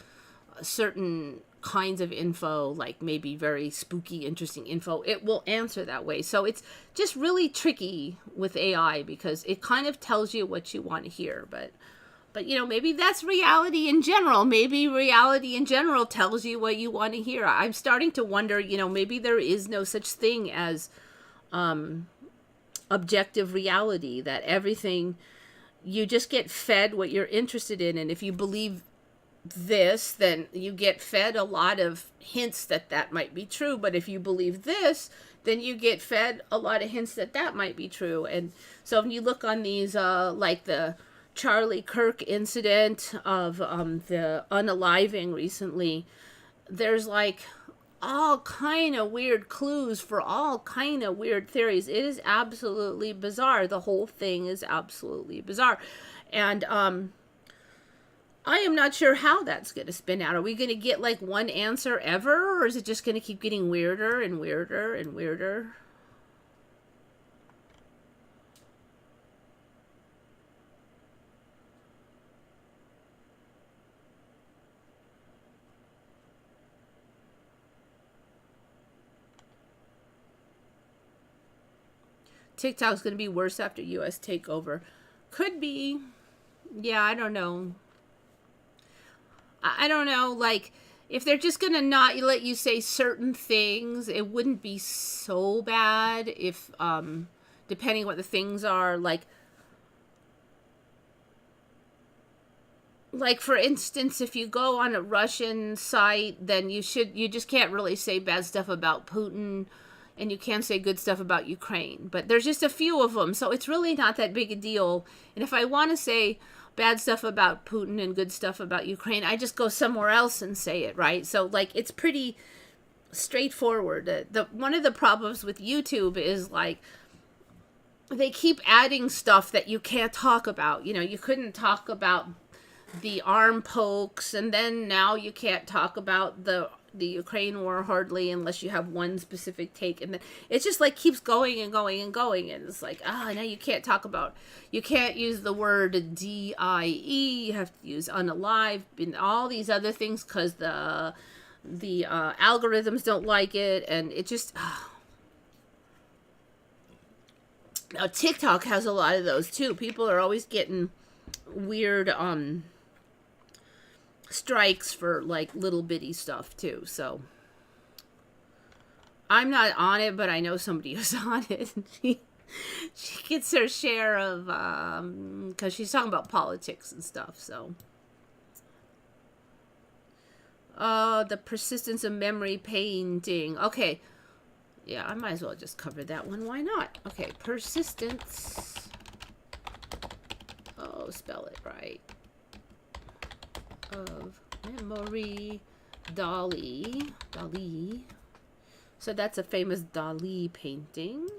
certain kinds of info, like maybe very spooky, interesting info, it will answer that way. So it's just really tricky with AI because it kind of tells you what you want to hear. But you know, maybe that's reality in general. Maybe reality in general tells you what you want to hear. I'm starting to wonder, you know, maybe there is no such thing as objective reality, that everything, you just get fed what you're interested in. And if you believe this, then you get fed a lot of hints that that might be true. But if you believe this, then you get fed a lot of hints that that might be true. And so when you look on these, like the Charlie Kirk incident of the unaliving recently, there's like all kind of weird clues for all kind of weird theories. It is absolutely bizarre. The whole thing is absolutely bizarre. And I am not sure how that's going to spin out. Are we going to get like one answer ever, or is it just going to keep getting weirder and weirder and weirder? TikTok's going to be worse after US takeover. Could be. Yeah, I don't know. I don't know, like, if they're just going to not let you say certain things, it wouldn't be so bad if, depending what the things are, like, like for instance, if you go on a Russian site, then you just can't really say bad stuff about Putin, and you can't say good stuff about Ukraine. But there's just a few of them, so it's really not that big a deal. And if I want to say bad stuff about Putin and good stuff about Ukraine, I just go somewhere else and say it, right? So like it's pretty straightforward. One of the problems with YouTube is like they keep adding stuff that you can't talk about. You know, you couldn't talk about the arm pokes, and then now you can't talk about the Ukraine war hardly unless you have one specific take, and then it just like keeps going and going and going, and it's like now you can't use the word DIE, you have to use unalive and all these other things because the algorithms don't like it, and it just now TikTok has a lot of those too. People are always getting weird strikes for like little bitty stuff too. So I'm not on it, but I know somebody who's on it. She gets her share of because she's talking about politics and stuff. So the persistence of memory painting. Okay, yeah, I might as well just cover that one. Why not? Okay, persistence. Oh, spell it right. Of memory, Dali. So that's a famous Dali painting.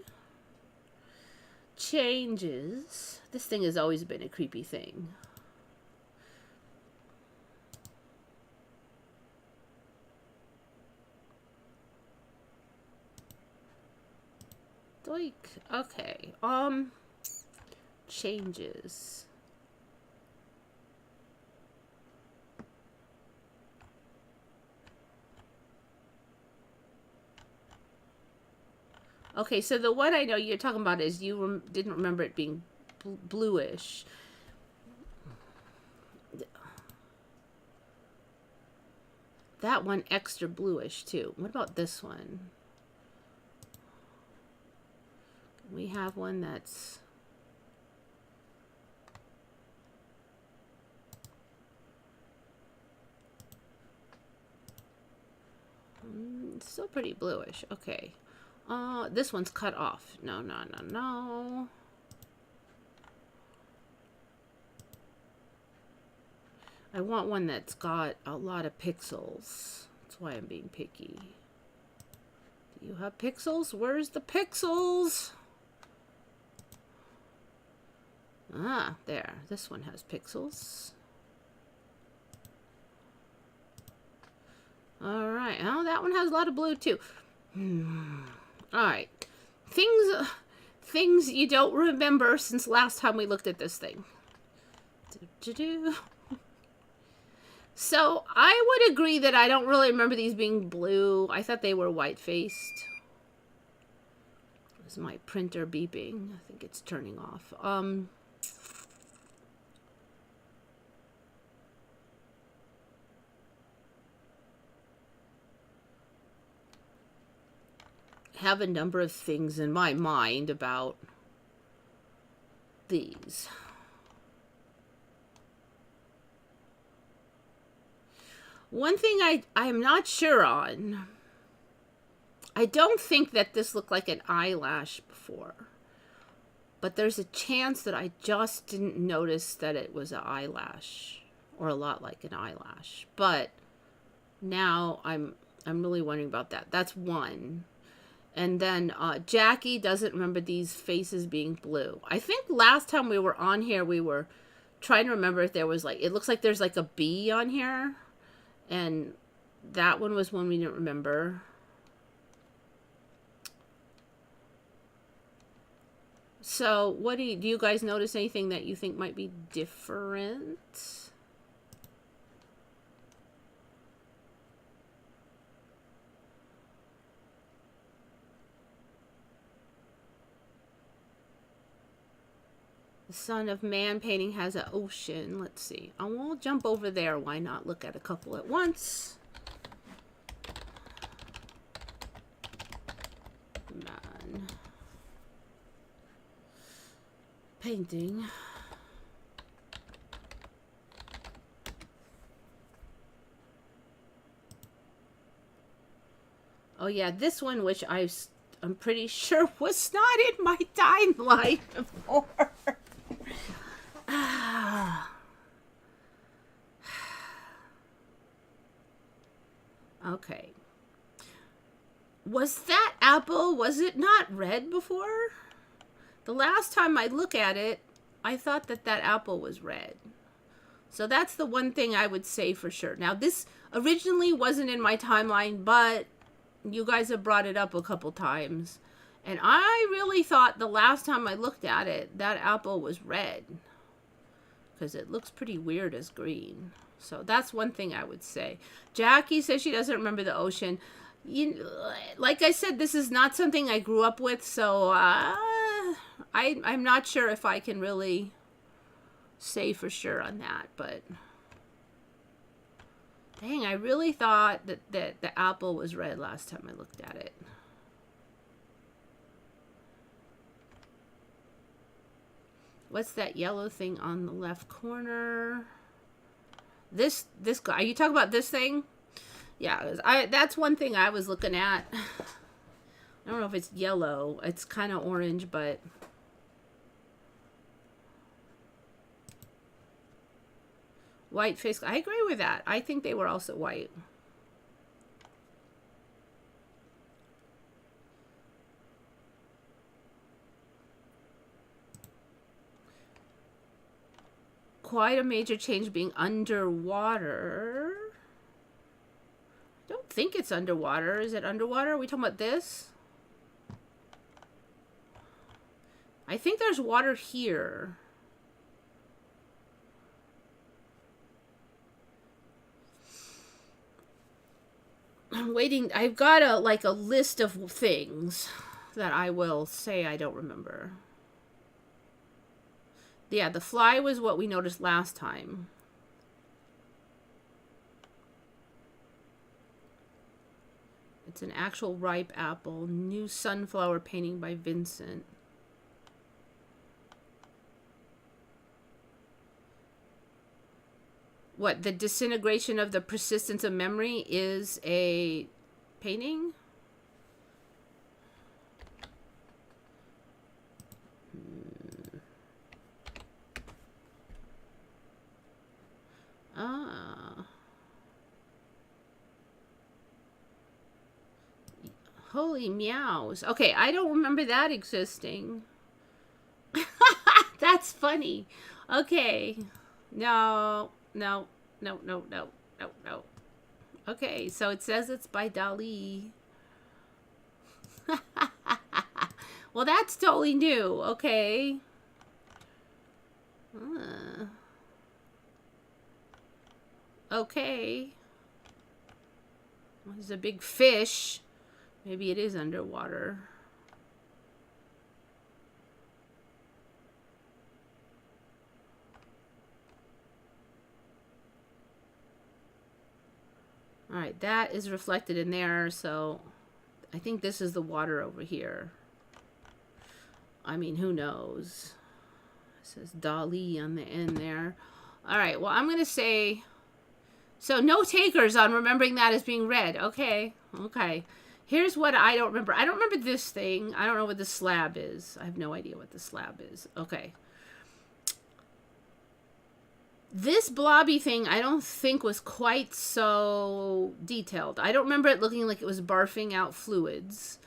Changes. This thing has always been a creepy thing. Doik. Okay. Changes. Okay, so the one I know you're talking about is you didn't remember it being bluish. That one extra bluish too. What about this one? We have one that's still pretty bluish. Okay. This one's cut off. No. I want one that's got a lot of pixels. That's why I'm being picky. Do you have pixels? Where's the pixels? Ah, there. This one has pixels. All right. Oh, that one has a lot of blue too. All right, things you don't remember since last time we looked at this thing. So I would agree that I don't really remember these being blue. I thought they were white-faced. Is my printer beeping? I think it's turning off. Have a number of things in my mind about these. One thing I'm not sure on, I don't think that this looked like an eyelash before, but there's a chance that I just didn't notice that it was an eyelash or a lot like an eyelash. But now I'm really wondering about that. That's one. And then Jackie doesn't remember these faces being blue. I think last time we were on here, we were trying to remember if there was like, it looks like there's like a bee on here. And that one was one we didn't remember. So what do you guys notice anything that you think might be different? The Son of Man painting has an ocean. Let's see. I won't jump over there. Why not look at a couple at once? Man. Painting. Oh yeah, this one, which I'm pretty sure was not in my timeline before. Okay. Was that apple, was it not red before? The last time I look at it, I thought that that apple was red. So that's the one thing I would say for sure. Now, this originally wasn't in my timeline, but you guys have brought it up a couple times. And I really thought the last time I looked at it, that apple was red. Because it looks pretty weird as green. So that's one thing I would say. Jackie says she doesn't remember the ocean. Like I said, this is not something I grew up with, so I'm not sure if I can really say for sure on that, but dang, I really thought that the apple was red last time I looked at it. What's that yellow thing on the left corner? This guy. Are you talking about this thing? Yeah, that's one thing I was looking at. I don't know if it's yellow. It's kind of orange, but white face. I agree with that. I think they were also white. Quite a major change being underwater. I don't think it's underwater. Is it underwater? Are we talking about this? I think there's water here. I'm waiting. I've got a list of things that I will say I don't remember. Yeah, the fly was what we noticed last time. It's an actual ripe apple. New sunflower painting by Vincent. What, the disintegration of the persistence of memory is a painting? Ah. Holy meows. Okay, I don't remember that existing. That's funny. Okay. No. Okay, so it says it's by Dali. Well, that's totally new. Okay. Okay. There's a big fish. Maybe it is underwater. All right, that is reflected in there, so I think this is the water over here. I mean, who knows? It says Dali on the end there. All right, well, I'm going to say... So, no takers on remembering that as being red. Okay, okay. Here's what I don't remember. I don't remember this thing. I don't know what the slab is. I have no idea what the slab is. Okay. This blobby thing, I don't think was quite so detailed. I don't remember it looking like it was barfing out fluids.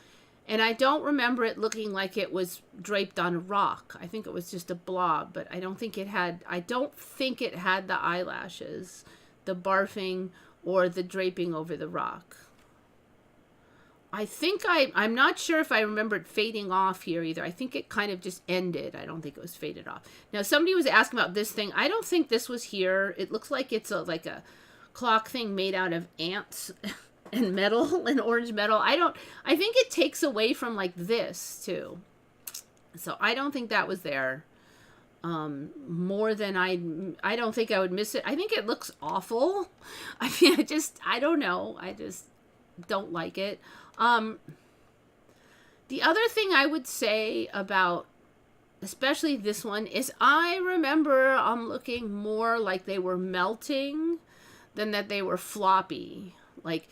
And I don't remember it looking like it was draped on a rock. I think it was just a blob, but I don't think it had the eyelashes, the barfing, or the draping over the rock. I think I'm not sure if I remember it fading off here either. I think it kind of just ended. I don't think it was faded off. Now, somebody was asking about this thing. I don't think this was here. It looks like it's like a clock thing made out of ants and metal and orange metal. I think it takes away from like this too. So I don't think that was there. More than I don't think I would miss it. I think it looks awful. I mean, I don't know. I just don't like it. The other thing I would say about especially this one is I remember looking more like they were melting than that they were floppy. Like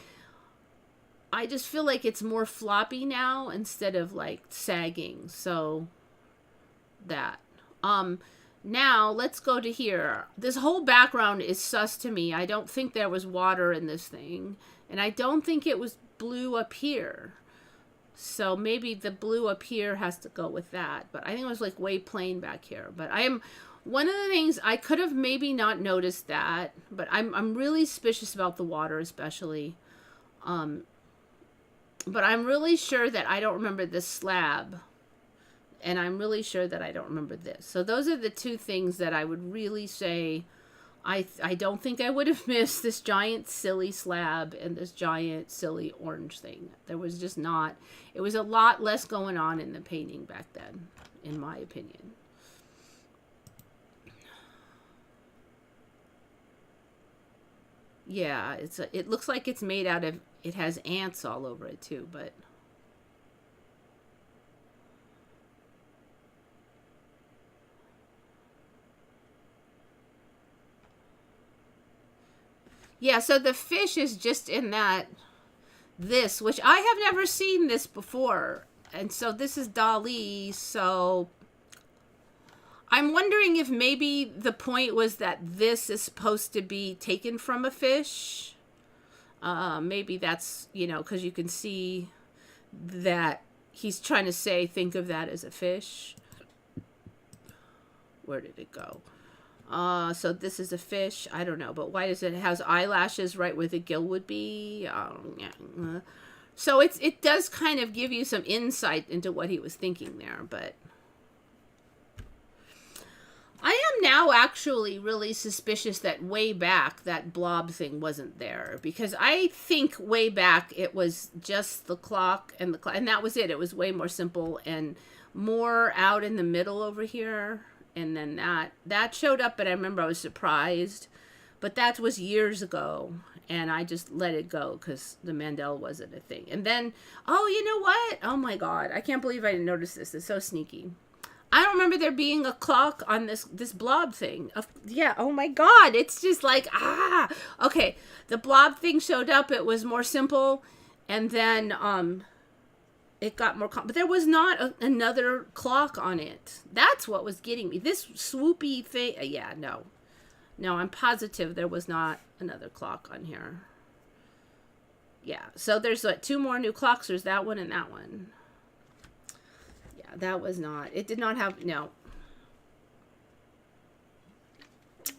I just feel like it's more floppy now instead of like sagging. So that. Now let's go to here. This whole background is sus to me. I don't think there was water in this thing. And I don't think it was blue up here. So maybe the blue up here has to go with that. But I think it was like way plain back here. But I am, one of the things, I could have maybe not noticed that. But I'm really suspicious about the water especially. But I'm really sure that I don't remember this slab. And I'm really sure that I don't remember this. So those are the two things that I would really say I don't think I would have missed, this giant silly slab and this giant silly orange thing. There was just not, it was a lot less going on in the painting back then, in my opinion. Yeah, it looks like it's made out of, it has ants all over it too, but... Yeah, so the fish is just in this, which I have never seen this before. And so this is Dali, so I'm wondering if maybe the point was that this is supposed to be taken from a fish. Maybe that's, you know, because you can see that he's trying to say, think of that as a fish. Where did it go? So this is a fish. I don't know, but why does it has eyelashes right where the gill would be? Yeah. So it does kind of give you some insight into what he was thinking there, but I am now actually really suspicious that way back that blob thing wasn't there, because I think way back it was just the clock and the clock, and that was it. It was way more simple and more out in the middle over here. And then that showed up, but I remember I was surprised. But that was years ago, and I just let it go because the Mandela wasn't a thing. And then, oh, you know what? Oh, my God. I can't believe I didn't notice this. It's so sneaky. I don't remember there being a clock on this blob thing. Yeah, oh, my God. It's just like, Okay, the blob thing showed up. It was more simple, and then... it got more but there was not another clock on it. That's what was getting me. This swoopy thing. Yeah, no, I'm positive there was not another clock on here. Yeah, so there's like two more new clocks. There's that one and that one. Yeah, that was not, it did not have, no.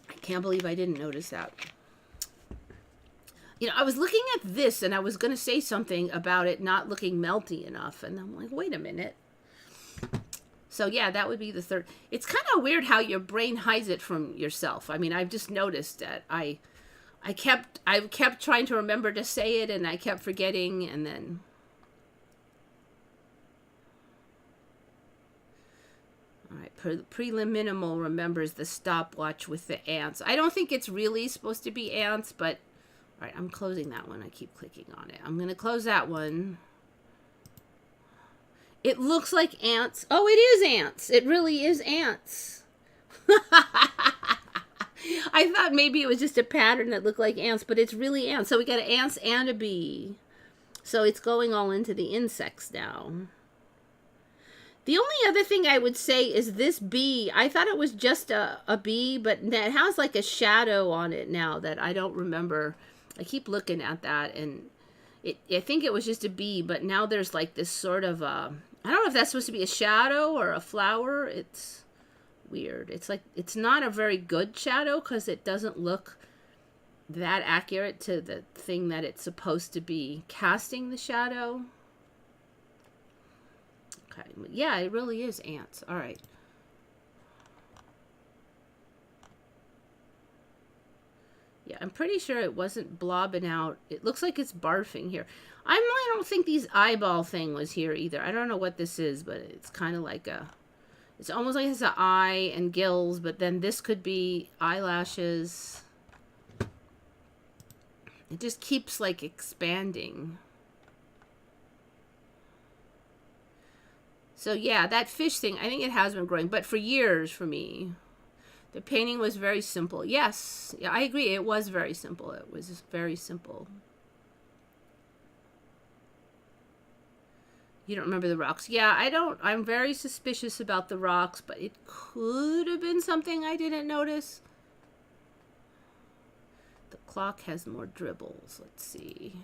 I can't believe I didn't notice that. You know, I was looking at this and I was going to say something about it not looking melty enough. And I'm like, wait a minute. So, yeah, that would be the third. It's kind of weird how your brain hides it from yourself. I mean, I've just noticed that I kept trying to remember to say it and I kept forgetting. And then. All right, Preliminal remembers the stopwatch with the ants. I don't think it's really supposed to be ants, but... All right, I'm closing that one. I keep clicking on it. I'm going to close that one. It looks like ants. Oh, it is ants. It really is ants. I thought maybe it was just a pattern that looked like ants, but it's really ants. So we got ants and a bee. So it's going all into the insects now. The only other thing I would say is this bee. I thought it was just a bee, but it has like a shadow on it now that I don't remember. I keep looking at that, and I think it was just a bee, but now there's like this sort of, I don't know if that's supposed to be a shadow or a flower. It's weird. It's like, it's not a very good shadow because it doesn't look that accurate to the thing that it's supposed to be casting the shadow. Okay, yeah, it really is ants. All right. Yeah, I'm pretty sure it wasn't blobbing out. It looks like it's barfing here. I don't think these eyeball thing was here either. I don't know what this is, but it's kind of like a... It's almost like it's an eye and gills, but then this could be eyelashes. It just keeps, like, expanding. So, yeah, that fish thing, I think it has been growing, but for years for me. The painting was very simple. Yes, yeah, I agree. It was very simple. It was very simple. You don't remember the rocks? Yeah, I don't. I'm very suspicious about the rocks, but it could have been something I didn't notice. The clock has more dribbles. Let's see.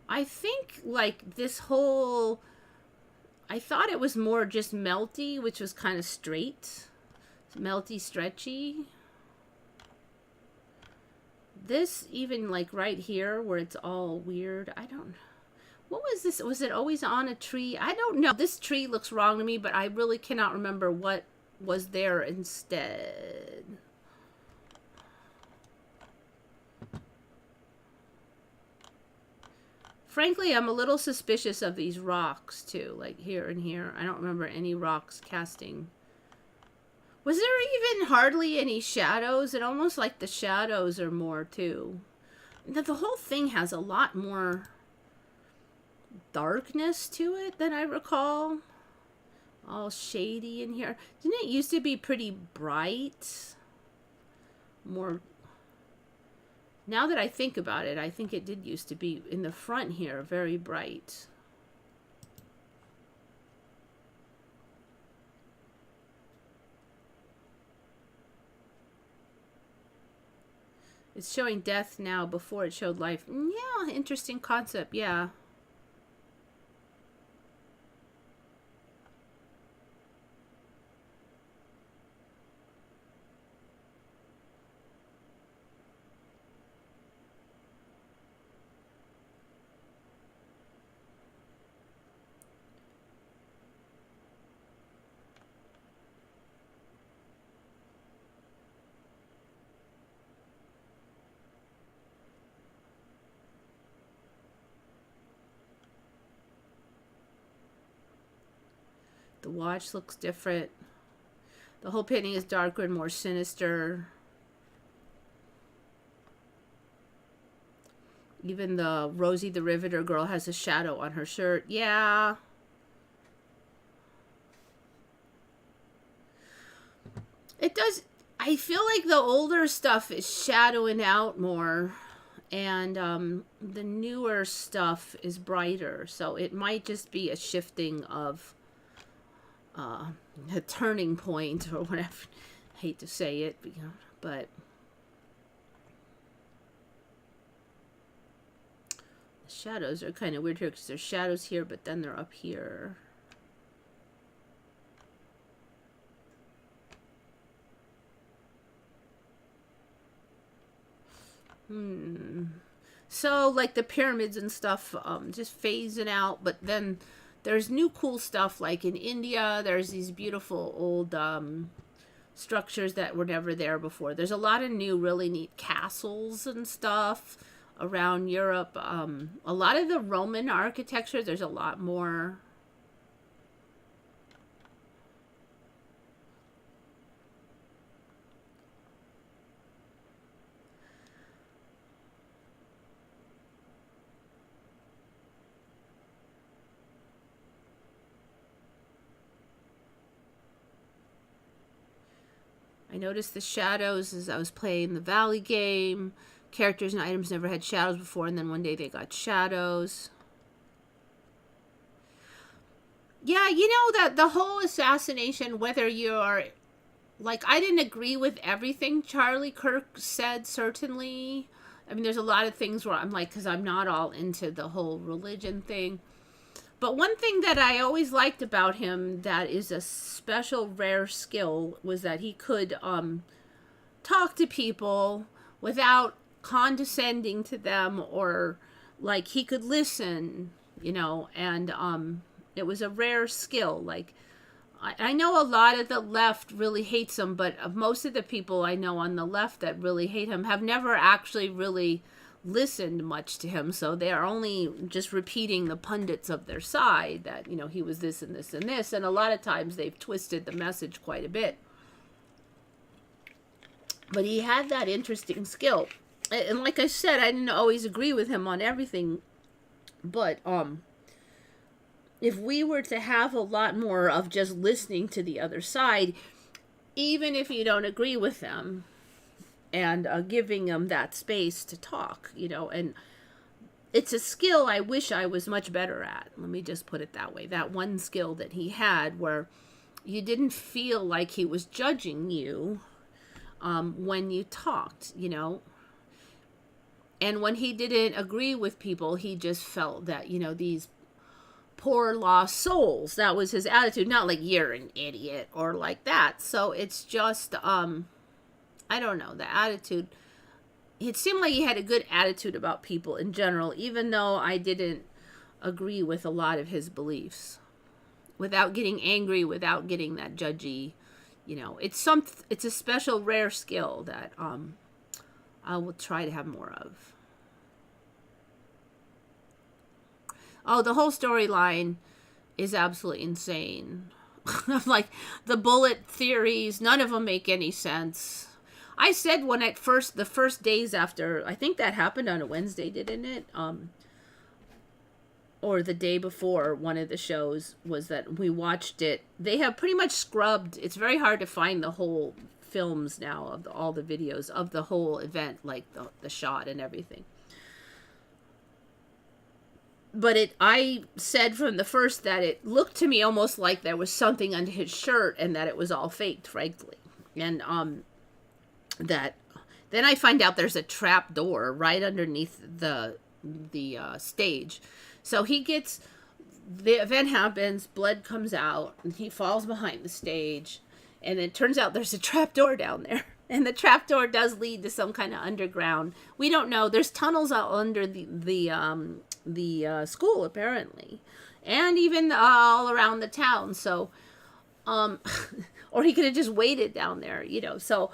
I think like this whole, I thought it was more just melty, which was kind of straight. Melty, stretchy. This, even like right here where it's all weird, I don't, what was this? Was it always on a tree? I don't know. This tree looks wrong to me, but I really cannot remember what was there instead. Frankly, I'm a little suspicious of these rocks too, like here and here. I don't remember any rocks casting. Was there even hardly any shadows? It almost like the shadows are more too. The whole thing has a lot more darkness to it than I recall. All shady in here. Didn't it used to be pretty bright? More. Now that I think about it, I think it did used to be in the front here, very bright. It's showing death now before it showed life. Yeah, interesting concept, yeah. The watch looks different. The whole painting is darker and more sinister. Even the Rosie the Riveter girl has a shadow on her shirt. Yeah. It does. I feel like the older stuff is shadowing out more. And the newer stuff is brighter. So it might just be a shifting of a turning point or whatever. I hate to say it, but the shadows are kind of weird here because there's shadows here, but then they're up here. So like the pyramids and stuff, just phasing out, but then there's new cool stuff like in India. There's these beautiful old structures that were never there before. There's a lot of new really neat castles and stuff around Europe. A lot of the Roman architecture, there's a lot more. I noticed the shadows as I was playing the Valley game. Characters and items never had shadows before, and then one day they got shadows. Yeah, you know that the whole assassination, whether you're like, I didn't agree with everything Charlie Kirk said, certainly. I mean, there's a lot of things where I'm like, because I'm not all into the whole religion thing. But one thing that I always liked about him that is a special rare skill was that he could talk to people without condescending to them, or like he could listen, you know, and it was a rare skill. Like I know a lot of the left really hates him, but most of the people I know on the left that really hate him have never actually really listened much to him, so they are only just repeating the pundits of their side that, you know, he was this and this and this, and a lot of times they've twisted the message quite a bit. But he had that interesting skill, and like I said, I didn't always agree with him on everything, but if we were to have a lot more of just listening to the other side, even if you don't agree with them, and giving them that space to talk, you know, and it's a skill I wish I was much better at. Let me just put it that way. That one skill that he had where you didn't feel like he was judging you when you talked, you know. And when he didn't agree with people, he just felt that, you know, these poor lost souls. That was his attitude. Not like you're an idiot or like that. So it's just, I don't know, the attitude. It seemed like he had a good attitude about people in general, even though I didn't agree with a lot of his beliefs. Without getting angry, without getting that judgy, you know. It's a special rare skill that I will try to have more of. Oh, the whole storyline is absolutely insane. Like, the bullet theories, none of them make any sense. I said the first days after, I think that happened on a Wednesday, didn't it? Or the day before one of the shows, was that we watched it. They have pretty much scrubbed. It's very hard to find the whole films now of all the videos of the whole event, like the shot and everything. But I said from the first that it looked to me almost like there was something under his shirt and that it was all faked, frankly. And that then I find out there's a trap door right underneath the stage. So the event happens, blood comes out, and he falls behind the stage, and it turns out there's a trap door down there. And the trap door does lead to some kind of underground. We don't know. There's tunnels out under the school, apparently, and even all around the town. So, or he could have just waited down there, you know. So,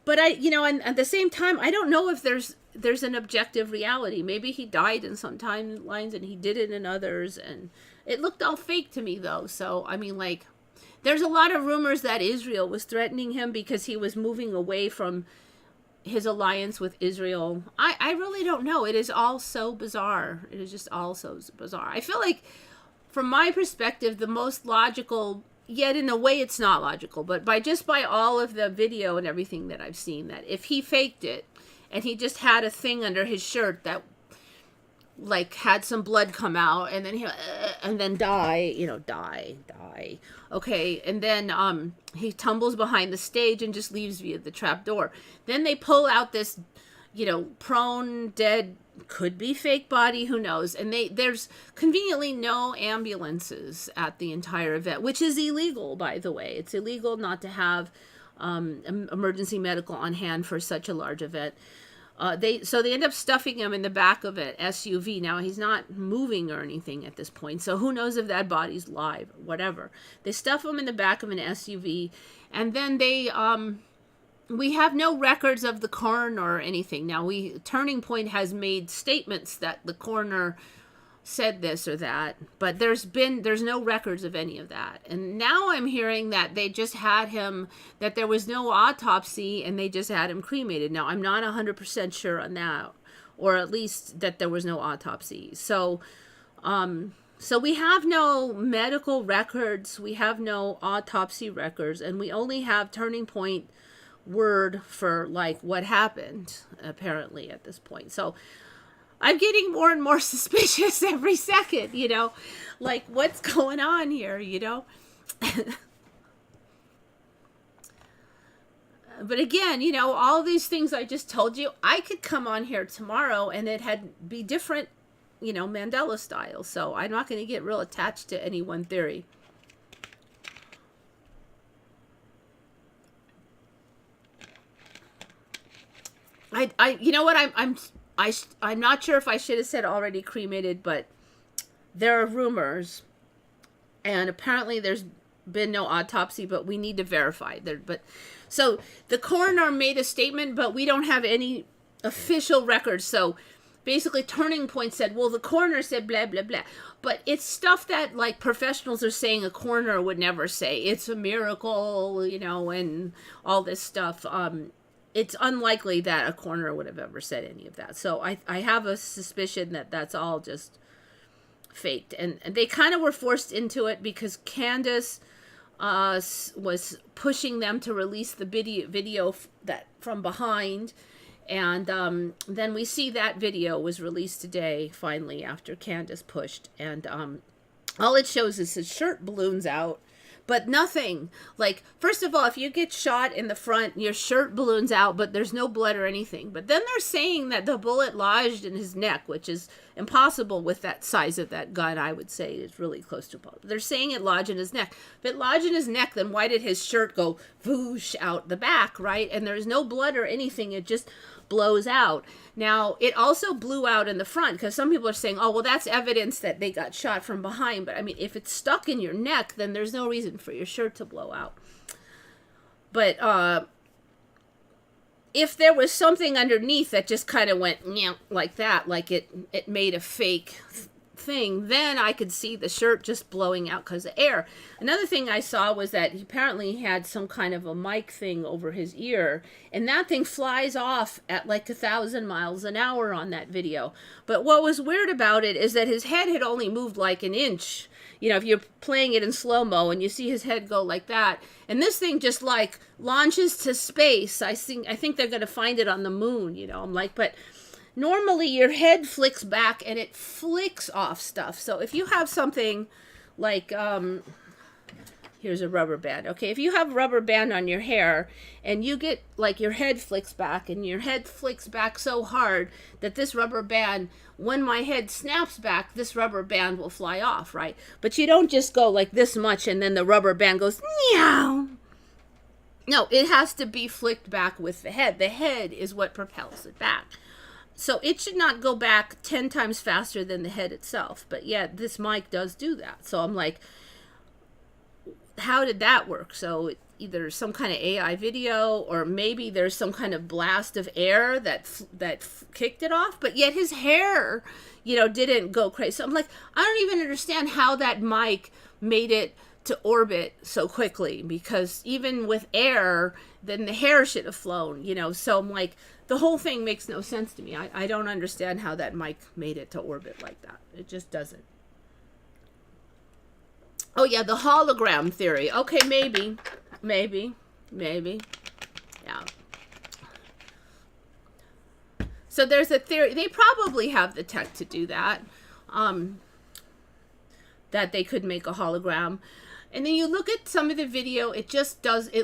but and at the same time, I don't know if there's an objective reality. Maybe he died in some timelines and he did it in others, and it looked all fake to me, though. So, I mean, like, there's a lot of rumors that Israel was threatening him because he was moving away from his alliance with Israel. I really don't know. It is all so bizarre. It is just all so bizarre. I feel like, from my perspective, the most logical, yet in a way it's not logical, but by all of the video and everything that I've seen, that if he faked it and he just had a thing under his shirt that like had some blood come out and then die. Okay. And then he tumbles behind the stage and just leaves via the trap door. Then they pull out this, prone, dead, could be fake body, who knows. And there's conveniently no ambulances at the entire event, which is illegal, by the way. It's illegal not to have emergency medical on hand for such a large event. They end up stuffing him in the back of an SUV. Now, he's not moving or anything at this point, so who knows if that body's live or whatever. They stuff him in the back of an SUV, and then we have no records of the coroner or anything. Now, Turning Point has made statements that the coroner said this or that, but there's no records of any of that. And now I'm hearing that they just had him, that there was no autopsy and they just had him cremated. Now, I'm not 100% sure on that, or at least that there was no autopsy. So we have no medical records, we have no autopsy records, and we only have Turning Point word for like what happened, apparently, at this point. So I'm getting more and more suspicious every second, like what's going on here, But again, all these things I just told you, I could come on here tomorrow and it had be different, Mandela style. So I'm not going to get real attached to any one theory. You know what, I'm not sure if I should have said already cremated, but there are rumors, and apparently there's been no autopsy, but we need to verify that. But so the coroner made a statement, but we don't have any official records. So basically, Turning Point said, well, the coroner said blah blah blah, but it's stuff that like professionals are saying a coroner would never say. It's a miracle, and all this stuff. It's unlikely that a coroner would have ever said any of that. So I have a suspicion that that's all just faked. And they kind of were forced into it because Candace was pushing them to release the video that from behind. And then we see that video was released today, finally, after Candace pushed. And all it shows is his shirt balloons out, but nothing. Like, first of all, if you get shot in the front, your shirt balloons out, but there's no blood or anything. But then they're saying that the bullet lodged in his neck, which is impossible with that size of that gun. I would say it's really close to a bullet. They're saying it lodged in his neck. If it lodged in his neck, then why did his shirt go whoosh out the back, right? And there's no blood or anything. It just blows out. Now, it also blew out in the front, because some people are saying, oh, well, that's evidence that they got shot from behind. But I mean, if it's stuck in your neck, then there's no reason for your shirt to blow out. But if there was something underneath that just kind of went like that, like it made a fake thing, then I could see the shirt just blowing out because of air. Another thing I saw was that he apparently had some kind of a mic thing over his ear, and that thing flies off at like 1,000 miles an hour on that video. But what was weird about it is that his head had only moved like an inch. You know, if you're playing it in slow-mo and you see his head go like that, and this thing just like launches to space. I think they're going to find it on the moon, you know. I'm like, but normally your head flicks back and it flicks off stuff. So if you have something like, here's a rubber band. Okay, if you have a rubber band on your hair and you get like your head flicks back, and your head flicks back so hard that this rubber band, when my head snaps back, this rubber band will fly off, right? But you don't just go like this much and then the rubber band goes meow. No, it has to be flicked back with the head. The head is what propels it back. So it should not go back 10 times faster than the head itself. But yeah, this mic does do that. So I'm like, how did that work? So either some kind of AI video, or maybe there's some kind of blast of air that kicked it off. But yet his hair, you know, didn't go crazy. So I'm like, I don't even understand how that mic made it to orbit so quickly, because even with air, then the hair should have flown, you know. So I'm like, the whole thing makes no sense to me. I don't understand how that mic made it to orbit like that. It just doesn't. Oh yeah, the hologram theory. Okay, maybe. Yeah. So there's a theory. They probably have the tech to do that. That they could make a hologram. And then you look at some of the video, it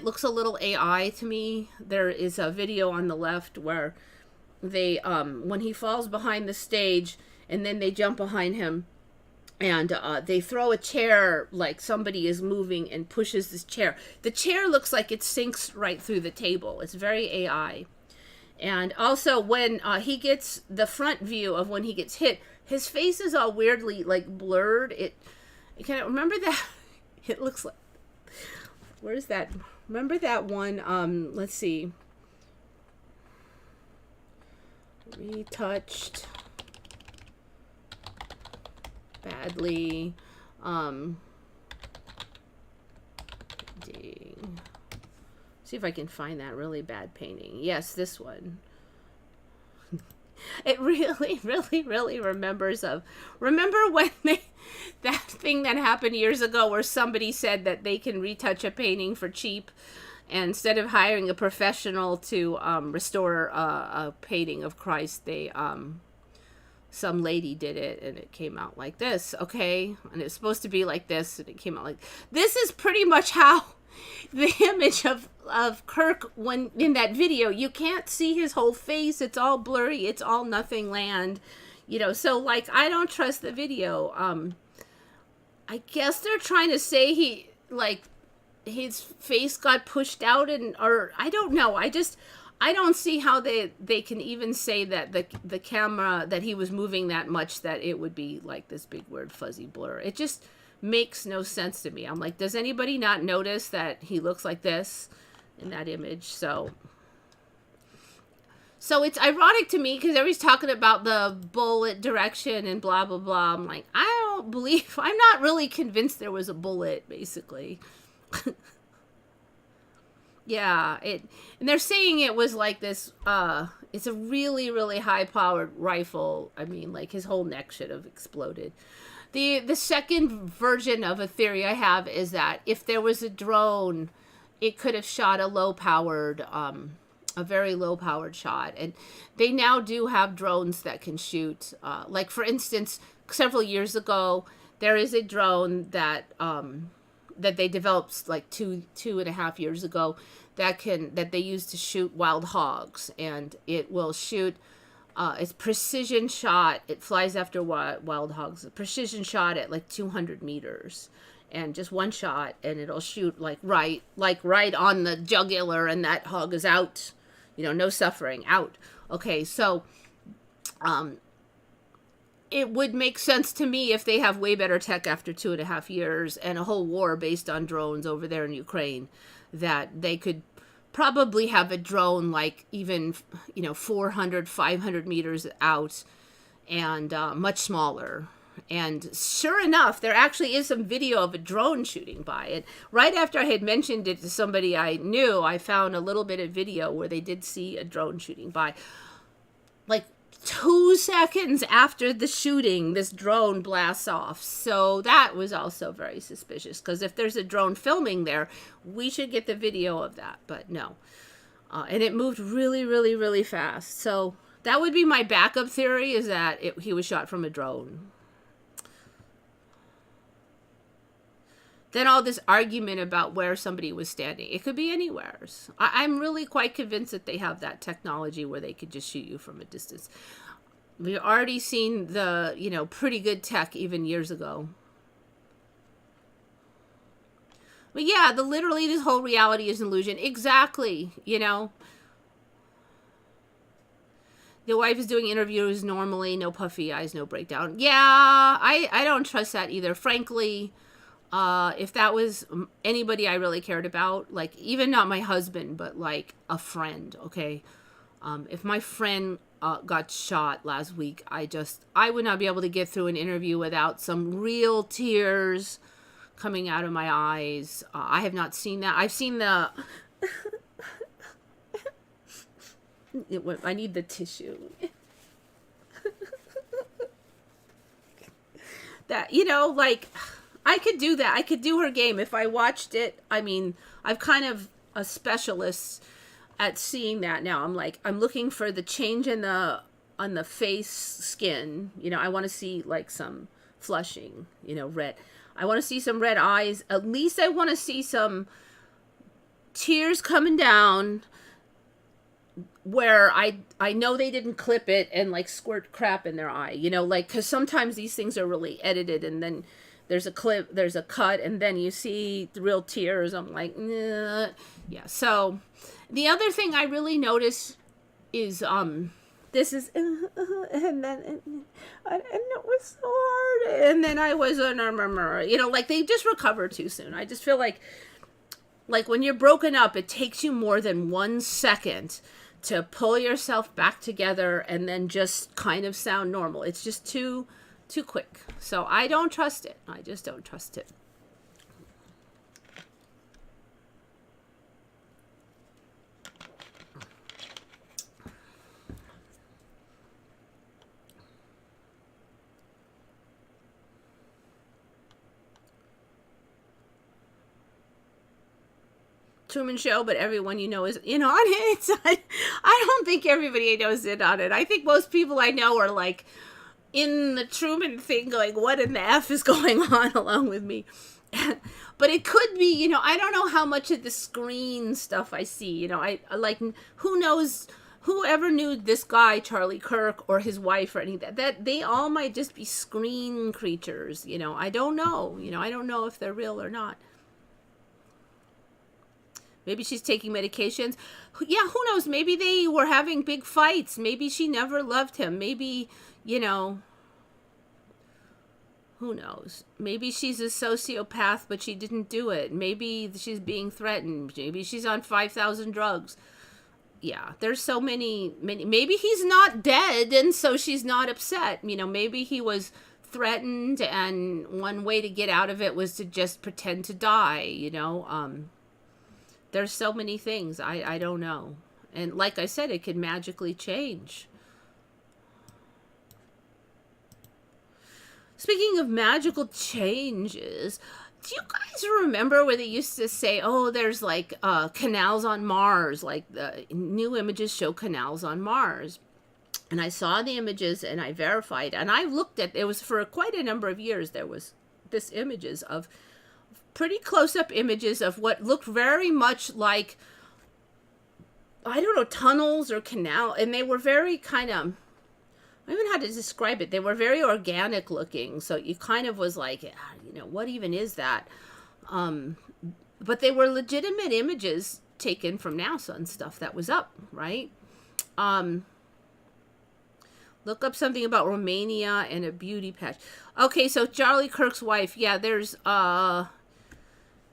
looks a little AI to me. There is a video on the left where they, when he falls behind the stage and then they jump behind him and they throw a chair, like somebody is moving and pushes this chair. The chair looks like it sinks right through the table. It's very AI. And also when he gets the front view of when he gets hit, his face is all weirdly like blurred. You can remember that. It looks like, where's that? Remember that one? Let's see. Retouched badly. See if I can find that really bad painting. Yes, this one. It really, really, really remembers of. Remember when that thing that happened years ago where somebody said that they can retouch a painting for cheap, and instead of hiring a professional to restore a painting of Christ, some lady did it, and it came out like this, okay? And it's supposed to be like this, and it came out like this. Is pretty much how the image of Kirk, when in that video, you can't see his whole face. It's all blurry. It's all nothing land, you know. So like, I don't trust the video. I guess they're trying to say his face got pushed out, or I don't know. I don't see how they can even say that the camera, that he was moving that much, that it would be like this big weird fuzzy blur. It just makes no sense to me. I'm like, does anybody not notice that he looks like this in that image? So it's ironic to me, because everybody's talking about the bullet direction and blah blah blah. I'm like, I'm not really convinced there was a bullet, basically. Yeah, and they're saying it was like this, it's a really, really high-powered rifle. I mean, like, his whole neck should have exploded. The second version of a theory I have is that if there was a drone, it could have shot a low-powered a very low powered shot. And they now do have drones that can shoot. Like for instance, several years ago, there is a drone that that they developed like two and a half years ago that they use to shoot wild hogs, and it will shoot. It's precision shot. It flies after wild hogs. A precision shot at like 200 meters, and just one shot, and it'll shoot like right on the jugular, and that hog is out. You know, no suffering, out. Okay, so it would make sense to me if they have way better tech after 2.5 years and a whole war based on drones over there in Ukraine, that they could probably have a drone like even, 400, 500 meters out, and much smaller. And sure enough, there actually is some video of a drone shooting by it. Right after I had mentioned it to somebody I knew, I found a little bit of video where they did see a drone shooting by. Like 2 seconds after the shooting, this drone blasts off. So that was also very suspicious, because if there's a drone filming there, we should get the video of that. But no. And it moved really, really, really fast. So that would be my backup theory, is that he was shot from a drone. Then all this argument about where somebody was standing. It could be anywhere. I'm really quite convinced that they have that technology where they could just shoot you from a distance. We've already seen the, pretty good tech even years ago. But yeah, literally this whole reality is an illusion. Exactly, The wife is doing interviews normally, no puffy eyes, no breakdown. Yeah, I don't trust that either, frankly. If that was anybody I really cared about, like even not my husband, but like a friend, okay? If my friend got shot last week, I would not be able to get through an interview without some real tears coming out of my eyes. I have not seen that. I've seen the... I need the tissue. That, like... I could do that. I could do her game if I watched it. I mean, I'm kind of a specialist at seeing that now. I'm looking for the change on the face skin. I want to see like some flushing, red. I want to see some red eyes. At least I want to see some tears coming down where I know they didn't clip it and like squirt crap in their eye, like, because sometimes these things are really edited, and then there's a clip, there's a cut, and then you see the real tears. I'm like, nah. Yeah. So the other thing I really noticed is, this is, and then, and it was so hard. And then I was, like they just recover too soon. I just feel like when you're broken up, it takes you more than 1 second to pull yourself back together and then just kind of sound normal. It's just too quick. So I don't trust it. I just don't trust it. Truman Show, but everyone is in on it. I don't think everybody I know is in on it. I think most people I know are like in the Truman thing going, what in the F is going on along with me? But it could be, I don't know how much of the screen stuff I see. I like, who knows, whoever knew this guy, Charlie Kirk, or his wife, or any of that they all might just be screen creatures. I don't know. I don't know if they're real or not. Maybe she's taking medications. Yeah, who knows? Maybe they were having big fights. Maybe she never loved him. Maybe, who knows? Maybe she's a sociopath, but she didn't do it. Maybe she's being threatened. Maybe she's on 5,000 drugs. Yeah, there's so many. Maybe he's not dead, and so she's not upset. Maybe he was threatened, and one way to get out of it was to just pretend to die, There's so many things. I don't know. And like I said, it could magically change. Speaking of magical changes, Do you guys remember where they used to say, oh, there's like canals on Mars, like the new images show canals on Mars? And I saw the images and I verified, and I looked at, it was for quite a number of years, there was this images of pretty close-up images of what looked very much like, I don't know, tunnels or canal, and they were very kind of, I don't know how to describe it. They were very organic looking, so you kind of was like, you know, what even is that? But they were legitimate images taken from NASA and stuff that was up, right? Look up something about Romania and a beauty patch. Okay, so Charlie Kirk's wife. Yeah, there's some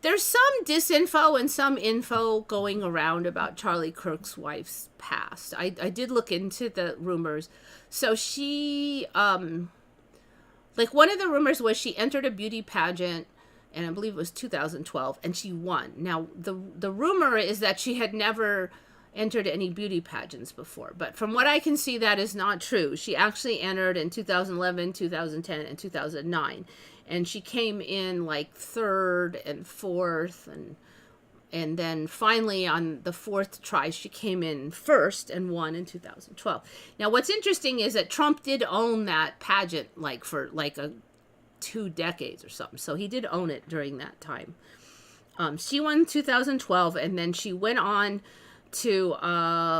disinfo and some info going around about Charlie Kirk's wife's past. I did look into the rumors. So she, like one of the rumors was she entered a beauty pageant, and I believe it was 2012, and she won. Now, the rumor is that she had never entered any beauty pageants before, but from what I can see, that is not true. She actually entered in 2011, 2010, and 2009, and she came in like third and fourth, and then finally on the fourth try she came in first and won in 2012. Now what's interesting is that Trump did own that pageant like for like 2 decades or something, so he did own it during that time. She won 2012, and then she went on to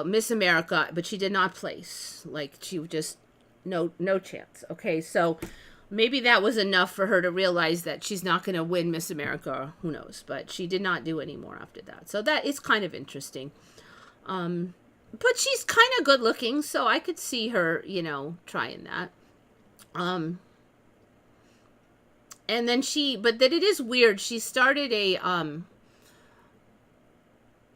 Miss America, but she did not place. Like, she just no chance. Okay, so maybe that was enough for her to realize that she's not going to win Miss America. Who knows? But she did not do any more after that. So that is kind of interesting. But she's kind of good looking, so I could see her, you know, trying that. And then but then it is weird. She started a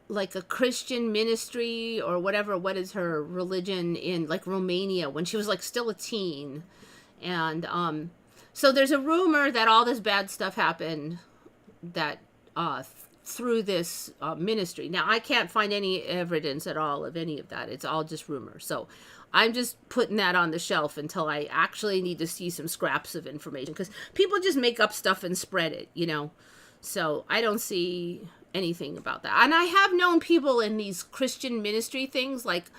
like a Christian ministry or whatever. What is her religion in like Romania when she was like still a teen? And so there's a rumor that all this bad stuff happened that through this ministry. Now I can't find any evidence at all of any of that. It's all just rumor. So I'm just putting that on the shelf until I actually need to see some scraps of information, because people just make up stuff and spread it, you know. So I don't see anything about that. And I have known people in these Christian ministry things like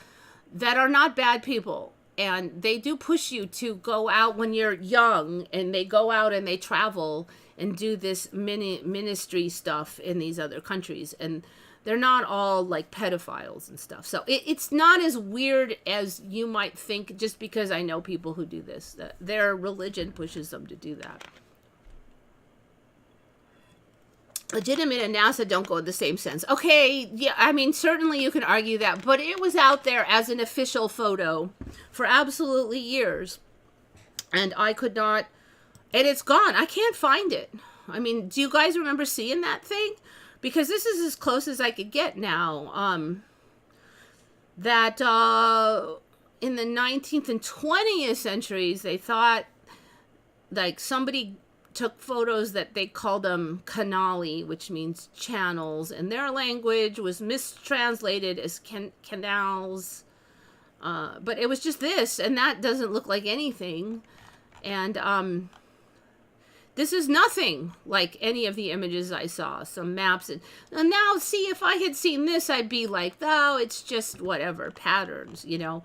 that are not bad people, and they do push you to go out when you're young, and they go out and they travel and do this ministry stuff in these other countries, and they're not all like pedophiles and stuff. So it's not as weird as you might think, just because I know people who do this, that their religion pushes them to do that. Legitimate and NASA don't go in the same sense. Okay, yeah, I mean, certainly you can argue that, but it was out there as an official photo for absolutely years, and I could not, and it's gone. I can't find it. I mean, do you guys remember seeing that thing? Because this is as close as I could get now. That in the 19th and 20th centuries, they thought like somebody took photos that they called them canali, which means channels, and their language was mistranslated as canals. But it was just this, and that doesn't look like anything. And this is nothing like any of the images I saw. Some maps. And now, see, if I had seen this, I'd be like, oh, it's just whatever, patterns, you know.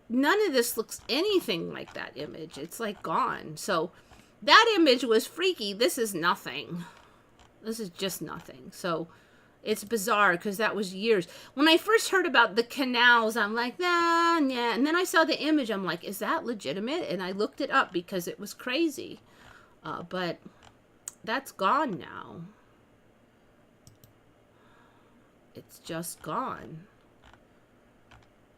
None of this looks anything like that image. It's like gone. So that image was freaky. This is nothing. This is just nothing. So it's bizarre, because that was years. When I first heard about the canals, I'm like, nah, yeah. And then I saw the image. I'm like, is that legitimate? And I looked it up because it was crazy. But that's gone now. It's just gone.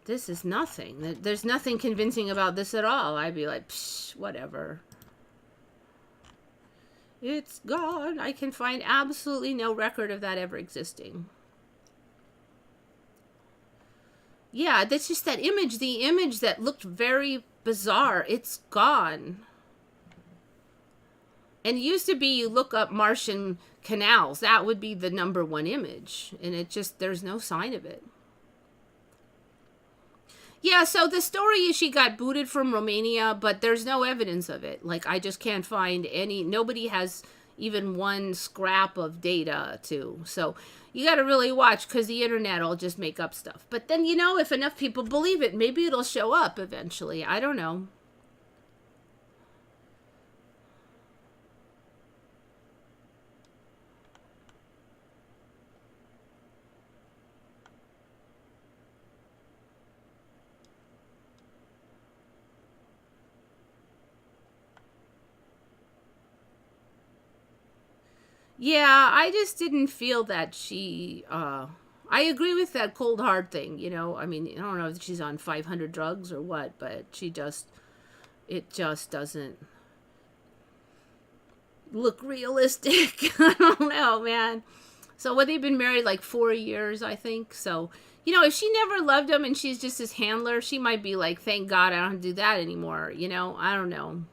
This is nothing. There's nothing convincing about this at all. I'd be like, psh, whatever. It's gone. I can find absolutely no record of that ever existing. Yeah, that's just that image. The image that looked very bizarre. It's gone. And it used to be you look up Martian canals. That would be the #1 image. And it just, there's no sign of it. Yeah, so the story is she got booted from Romania, but there's no evidence of it. Like, I just can't find any, nobody has even one scrap of data to. So you got to really watch, because the internet will just make up stuff. But then, you know, if enough people believe it, maybe it'll show up eventually. I don't know. Yeah, I just didn't feel that she, I agree with that cold hard thing, you know. I mean, I don't know if she's on 500 drugs or what, but it just doesn't look realistic. I don't know, man. So, they've been married like 4 years, I think. So, you know, if she never loved him and she's just his handler, she might be like, thank God I don't have to do that anymore. You know, I don't know.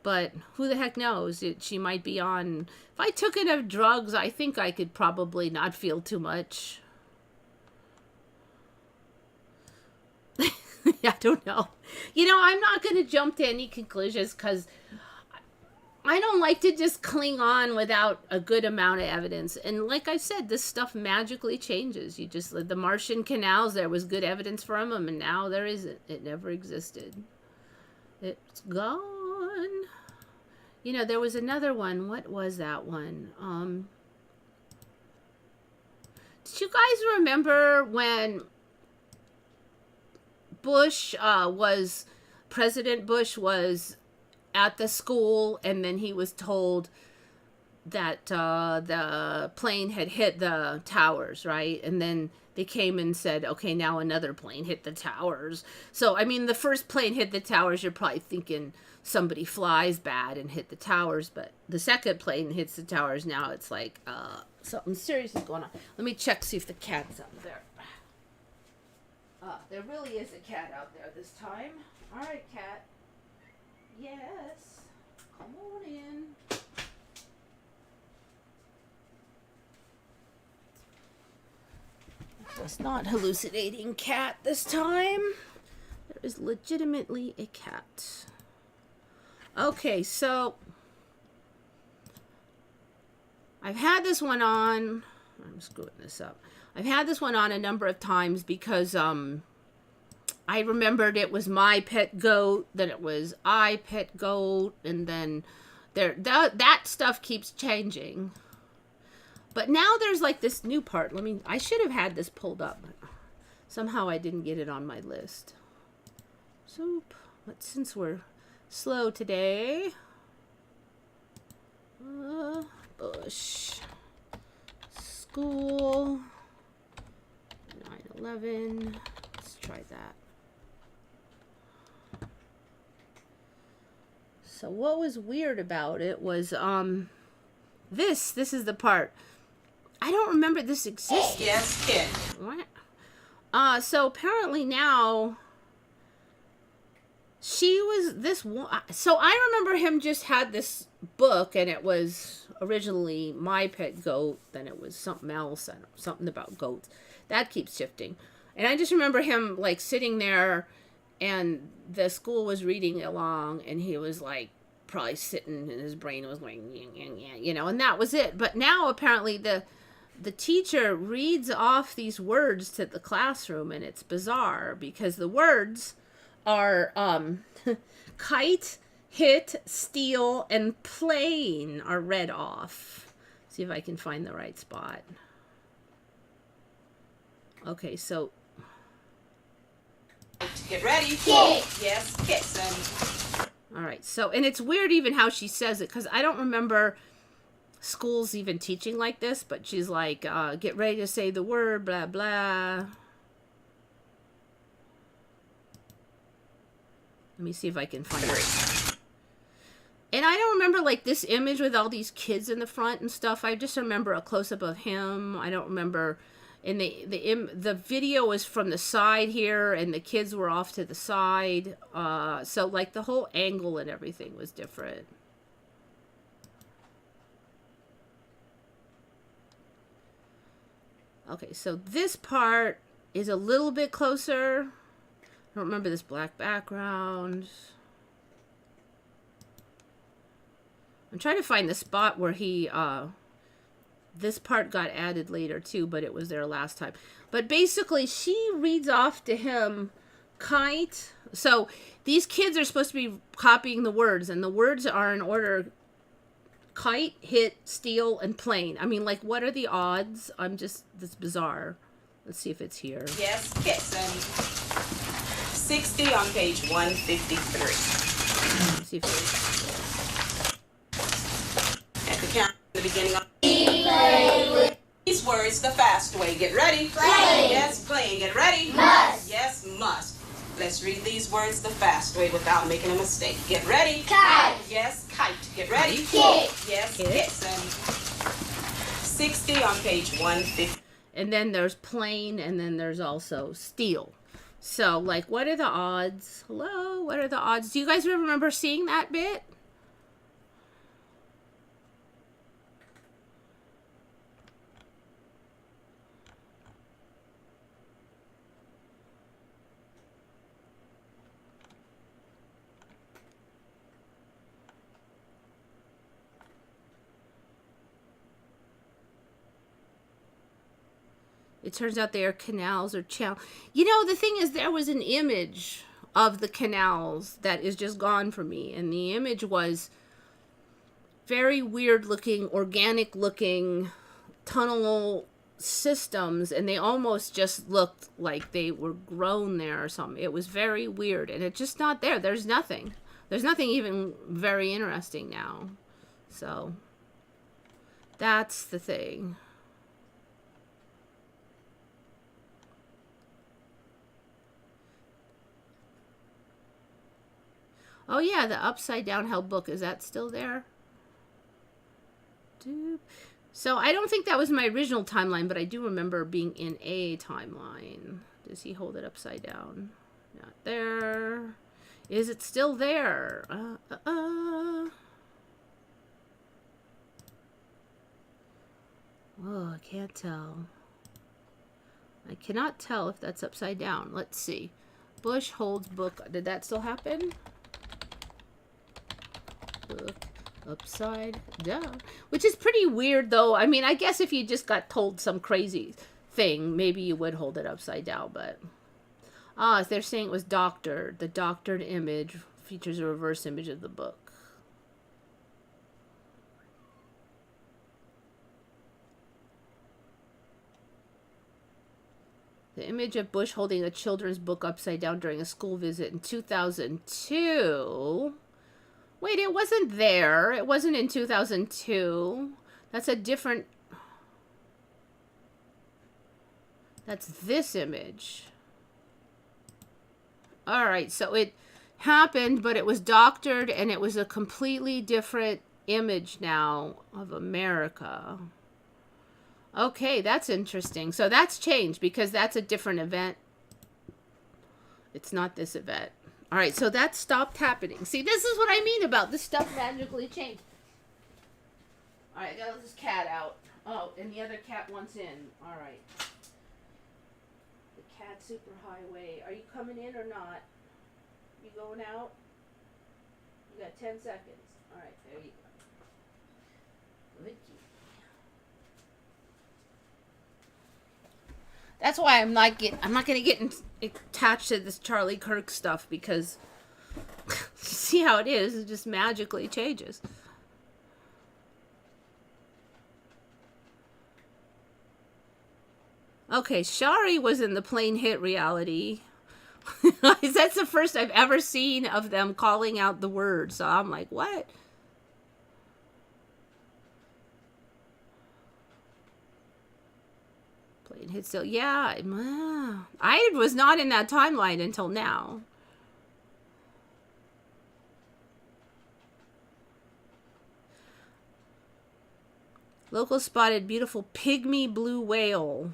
But who the heck knows? She might be on... If I took enough drugs, I think I could probably not feel too much. I don't know. You know, I'm not going to jump to any conclusions, because I don't like to just cling on without a good amount of evidence. And like I said, this stuff magically changes. You just... The Martian canals, there was good evidence from them, and now there isn't. It never existed. It's gone. You know, there was another one. What was that one? Did you guys remember when President Bush was at the school, and then he was told that the plane had hit the towers, right? And then they came and said, okay, now another plane hit the towers. So, I mean, the first plane hit the towers, you're probably thinking somebody flies bad and hit the towers. But the second plane hits the towers, now it's like something serious is going on. Let me check, see if the cat's out there. There really is a cat out there this time. All right, cat. Yes. Come on in. It's not hallucinating cat this time. There is legitimately a cat. Okay, so I've had this one on. I'm screwing this up. I've had this one on a number of times because I remembered it was my pet goat, then it was I pet goat, and then that stuff keeps changing. But now there's like this new part. I should have had this pulled up. Somehow I didn't get it on my list. So, since we're slow today. Bush. School. 9/11. Let's try that. So what was weird about it was, this is the part. I don't remember this existed. Yes, kid. What? So apparently now, she was this one. So I remember him just had this book, and it was originally My Pet Goat, then it was something else, something about goats. That keeps shifting. And I just remember him like sitting there, and the school was reading along, and he was like probably sitting, and his brain was going, you know, and that was it. But now apparently the teacher reads off these words to the classroom, and it's bizarre because the words are kite, hit, steal, and plane are read off. See if I can find the right spot. Okay, so get ready. Kick. Yes, kick, son. All right, so, and it's weird even how she says it, because I don't remember schools even teaching like this, but she's like, get ready to say the word, blah, blah. Let me see if I can find it. And I don't remember, like, this image with all these kids in the front and stuff. I just remember a close-up of him. I don't remember... And the video was from the side here, and the kids were off to the side. So, like, the whole angle and everything was different. Okay, so this part is a little bit closer. I don't remember this black background. I'm trying to find the spot where he, this part got added later too, but it was there last time. But basically, she reads off to him kite. So these kids are supposed to be copying the words, and the words are in order: kite, hit, steal, and plane. I mean, like, what are the odds? That's bizarre. Let's see if it's here. Yes, kitten. 60 on page 153. Let's see if it's... At the count at the beginning of these words the fast way. Get ready. Plane. Yes, plane. Get ready. Must. Yes, must. Let's read these words the fast way without making a mistake. Get ready. Kite. Yes, kite. Get ready. Kit. Yes, Kit. kitten. 60 on page 150. And then there's plane, and then there's also steal. So, like, what are the odds? Hello? What are the odds? Do you guys remember seeing that bit? It turns out they are canals or channel. You know, the thing is, there was an image of the canals that is just gone from me. And the image was very weird looking, organic looking tunnel systems. And they almost just looked like they were grown there or something. It was very weird. And it's just not there. There's nothing. There's nothing even very interesting now. So that's the thing. Oh yeah, the upside down held book. Is that still there? So I don't think that was my original timeline, but I do remember being in a timeline. Does he hold it upside down? Not there. Is it still there? Oh, I can't tell. I cannot tell if that's upside down. Let's see. Bush holds book. Did that still happen? Book upside down, which is pretty weird though. I mean, I guess if you just got told some crazy thing, maybe you would hold it upside down, but they're saying it was doctored. The doctored image features a reverse image of the book. The image of Bush holding a children's book upside down during a school visit in 2002. Wait, it wasn't there. It wasn't in 2002. That's a different... That's this image. Alright, so it happened, but it was doctored, and it was a completely different image now of America. Okay, that's interesting. So that's changed, because that's a different event. It's not this event. All right, so that stopped happening. See, this is what I mean about this stuff magically changed. All right, I got this cat out. Oh, and the other cat wants in. All right. The cat superhighway. Are you coming in or not? You going out? You got 10 seconds. All right, there you go. Good. That's why I'm not gonna get attached to this Charlie Kirk stuff, because see how it is. It just magically changes. Okay, Shari was in the plane hit reality. That's the first I've ever seen of them calling out the word. So I'm like, what? Plane hit still. Yeah, I was not in that timeline until now. Locals spotted beautiful pygmy blue whale.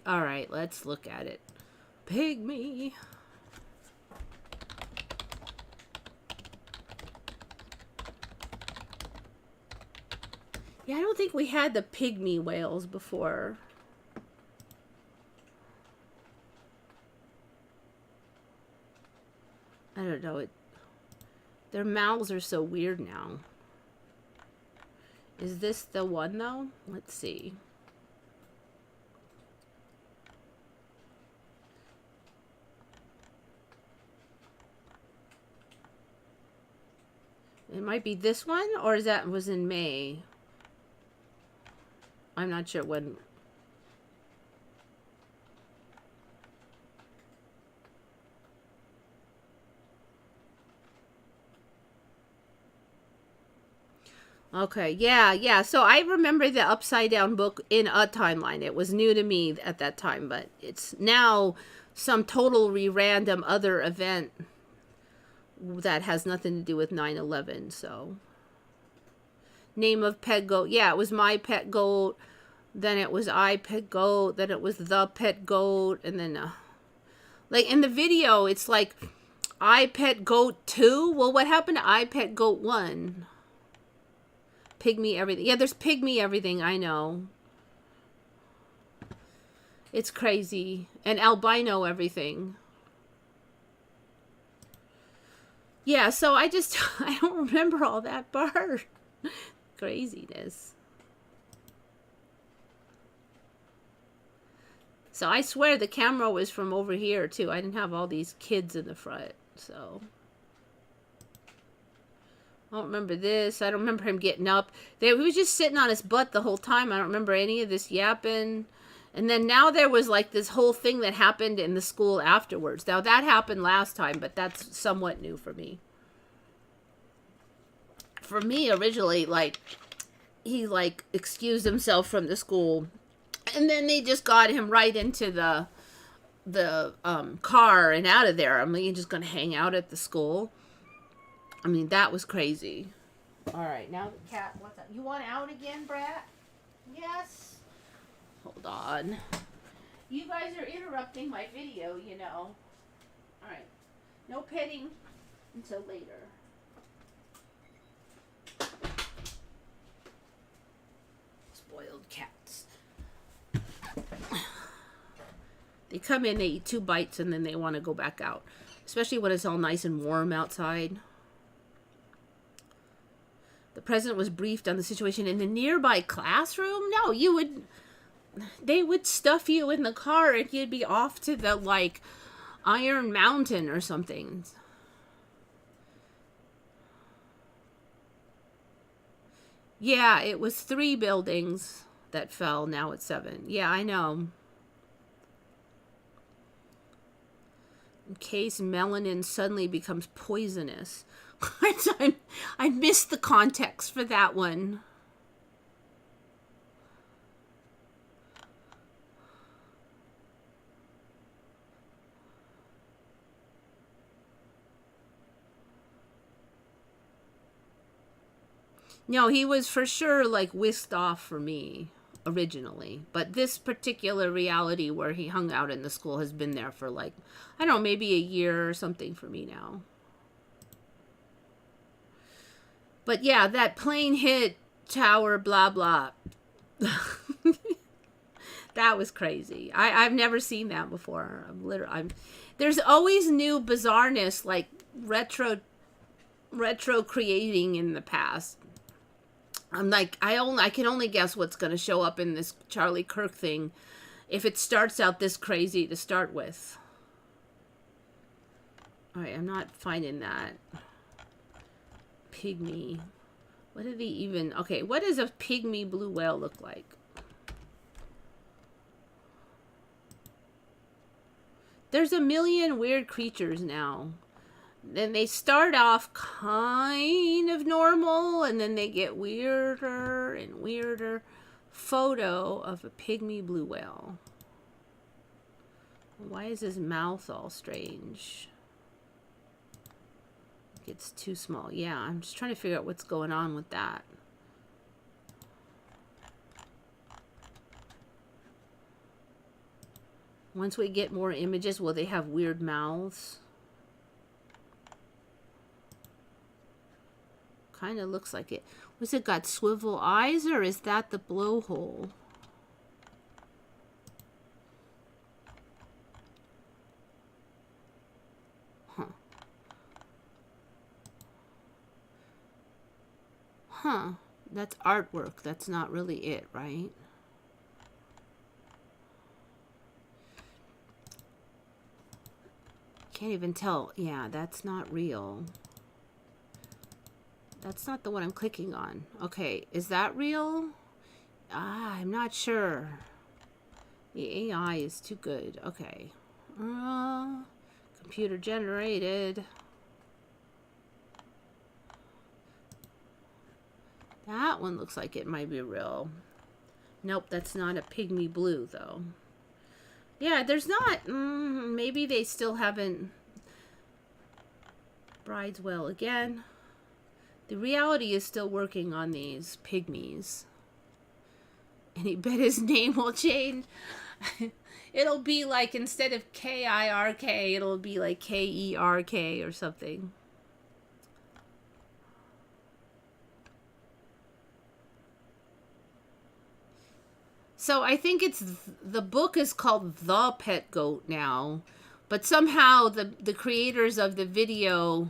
All right, let's look at it. Pygmy. Yeah, I don't think we had the pygmy whales before. don't know. Their mouths are so weird now. Is this the one, though? Let's see. It might be this one, or is that was in May? I'm not sure when. Okay, yeah. So I remember the Upside Down book in a timeline. It was new to me at that time, but it's now some totally random other event that has nothing to do with 9/11. So, name of pet goat. Yeah, it was my pet goat. Then it was I pet goat. Then it was the pet goat. And then, like in the video, it's like I pet goat 2. Well, what happened to I pet goat 1? Pygmy everything. Yeah, there's pygmy everything. I know. It's crazy. And albino everything. Yeah, so I don't remember all that part. Craziness. So I swear the camera was from over here too. I didn't have all these kids in the front. So I don't remember this. I don't remember him getting up. He was just sitting on his butt the whole time. I don't remember any of this yapping. And then now there was like this whole thing that happened in the school afterwards. Now that happened last time, but that's somewhat new for me. For me, originally, like, he like excused himself from the school. And then they just got him right into the car and out of there. I mean, you're just going to hang out at the school. I mean, that was crazy. All right, now the cat, what's up? You want out again, Brat? Yes. Hold on. You guys are interrupting my video, you know. All right. No petting until later. Spoiled cats. They come in, they eat 2 bites, and then they want to go back out. Especially when it's all nice and warm outside. The president was briefed on the situation in the nearby classroom. No, they would stuff you in the car and you'd be off to the, like, Iron Mountain or something. Yeah, it was 3 buildings that fell. Now it's 7. Yeah, I know. In case melanin suddenly becomes poisonous. I missed the context for that one. No, he was for sure like whisked off for me originally. But this particular reality where he hung out in the school has been there for like, I don't know, maybe a year or something for me now. But yeah, that plane hit tower, blah, blah. That was crazy. I've never seen that before. There's always new bizarreness, like retro creating in the past. I'm like, I can only guess what's going to show up in this Charlie Kirk thing if it starts out this crazy to start with. All right, I'm not finding that. Pygmy. What did he even... Okay, what does a pygmy blue whale look like? There's a million weird creatures now. Then they start off kind of normal, and then they get weirder and weirder. Photo of a pygmy blue whale. Why is his mouth all strange? It's too small. Yeah, I'm just trying to figure out what's going on with that. Once we get more images, will they have weird mouths? Kind of looks like it. Was it got swivel eyes, or is that the blowhole? Huh. That's artwork. That's not really it, right? Can't even tell. Yeah, that's not real. That's not the one I'm clicking on. Okay, is that real? I'm not sure. The AI is too good. Okay. Computer generated. That one looks like it might be real. Nope, that's not a pygmy blue, though. Yeah, there's not... maybe they still haven't... Brideswell again. The reality is still working on these pygmies. And he bet his name will change. It'll be like, instead of K-I-R-K, it'll be like K-E-R-K or something. So I think the book is called The Pet Goat now, but somehow the creators of the video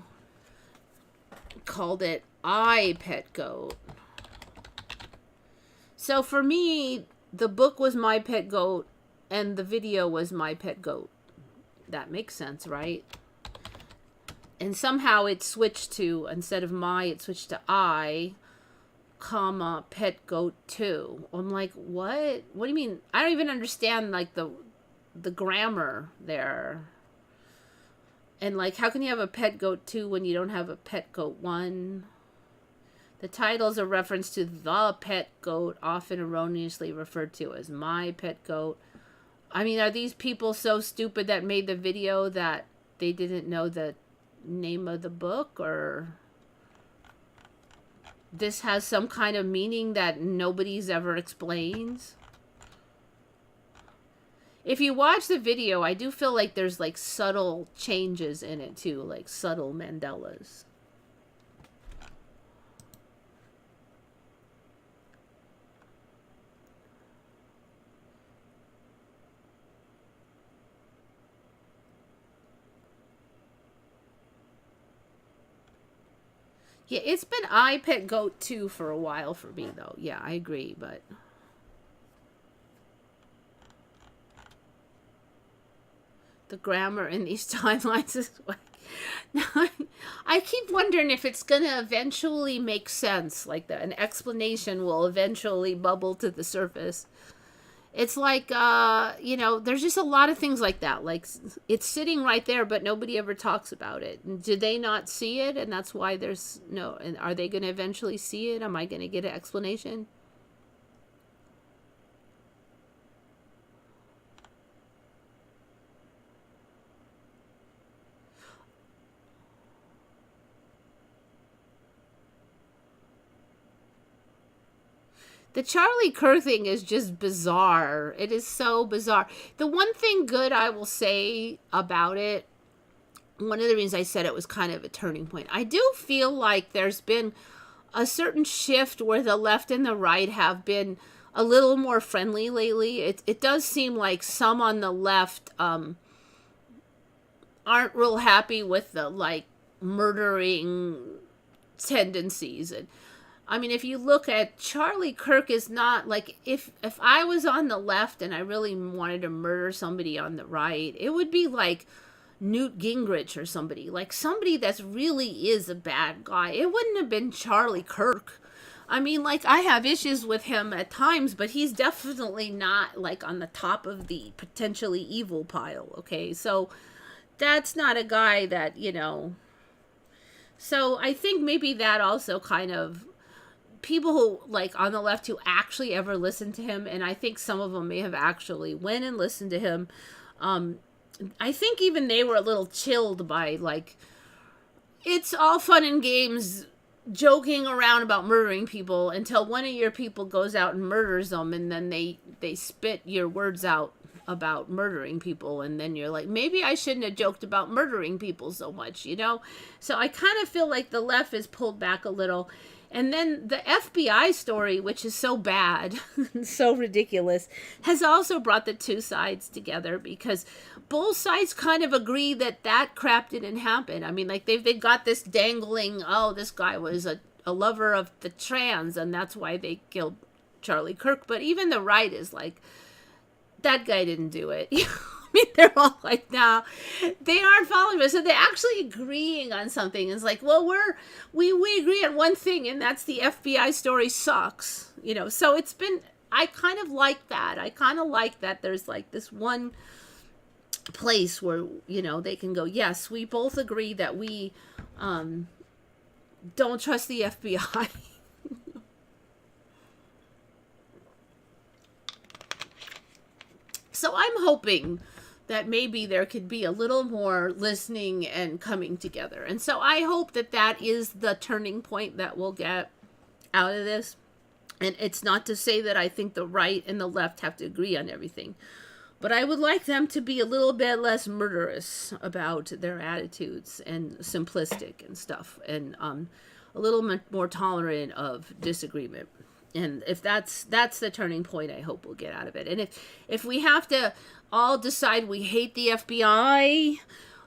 called it I Pet Goat. So for me, the book was My Pet Goat and the video was My Pet Goat. That makes sense, right? And somehow it switched to, instead of my, it switched to I, comma, Pet Goat 2. I'm like, what? What do you mean? I don't even understand, like, the grammar there. And, like, how can you have a Pet Goat 2 when you don't have a Pet Goat 1? The title is a reference to the pet goat, often erroneously referred to as My Pet Goat. I mean, are these people so stupid that made the video that they didn't know the name of the book? Or this has some kind of meaning that nobody's ever explains? If you watch the video, I do feel like there's like subtle changes in it too, like subtle Mandelas. Yeah, it's been I Pet Goat 2 for a while for me, though. Yeah, I agree, but... the grammar in these timelines is like... I keep wondering if it's going to eventually make sense. Like, an explanation will eventually bubble to the surface. It's like, you know, there's just a lot of things like that. Like, it's sitting right there, but nobody ever talks about it. Did they not see it? And that's why there's no... And are they going to eventually see it? Am I going to get an explanation? The Charlie Kirk thing is just bizarre. It is so bizarre. The one thing good I will say about it, one of the reasons I said it was kind of a turning point, I do feel like there's been a certain shift where the left and the right have been a little more friendly lately. It does seem like some on the left aren't real happy with the, like, murdering tendencies. And I mean, if you look at Charlie Kirk is not like, if I was on the left and I really wanted to murder somebody on the right, it would be like Newt Gingrich or somebody, like somebody that's really is a bad guy. It wouldn't have been Charlie Kirk. I mean, like, I have issues with him at times, but he's definitely not like on the top of the potentially evil pile. Okay. So that's not a guy that, you know, so I think maybe that also kind of, people who, like, on the left who actually ever listened to him, and I think some of them may have actually went and listened to him, I think even they were a little chilled by, like, it's all fun and games joking around about murdering people until one of your people goes out and murders them, and then they spit your words out about murdering people, and then you're like, maybe I shouldn't have joked about murdering people so much, you know? So I kind of feel like the left is pulled back a little. And then the FBI story, which is so bad, so ridiculous, has also brought the two sides together, because both sides kind of agree that that crap didn't happen. I mean, like, they got this dangling, oh, this guy was a lover of the trans, and that's why they killed Charlie Kirk. But even the right is like, that guy didn't do it. I mean, they're all like, nah, they aren't following us. So they're actually agreeing on something. It's like, well, we agree on one thing, and that's the FBI story sucks. So it's been, I kind of like that. I kind of like that there's like this one place where, they can go, yes, we both agree that we don't trust the FBI. So I'm hoping that maybe there could be a little more listening and coming together. And so I hope that that is the turning point that we'll get out of this. And it's not to say that I think the right and the left have to agree on everything, but I would like them to be a little bit less murderous about their attitudes and simplistic and stuff, and a little more tolerant of disagreement. And if that's the turning point, I hope we'll get out of it. And if we have to all decide we hate the FBI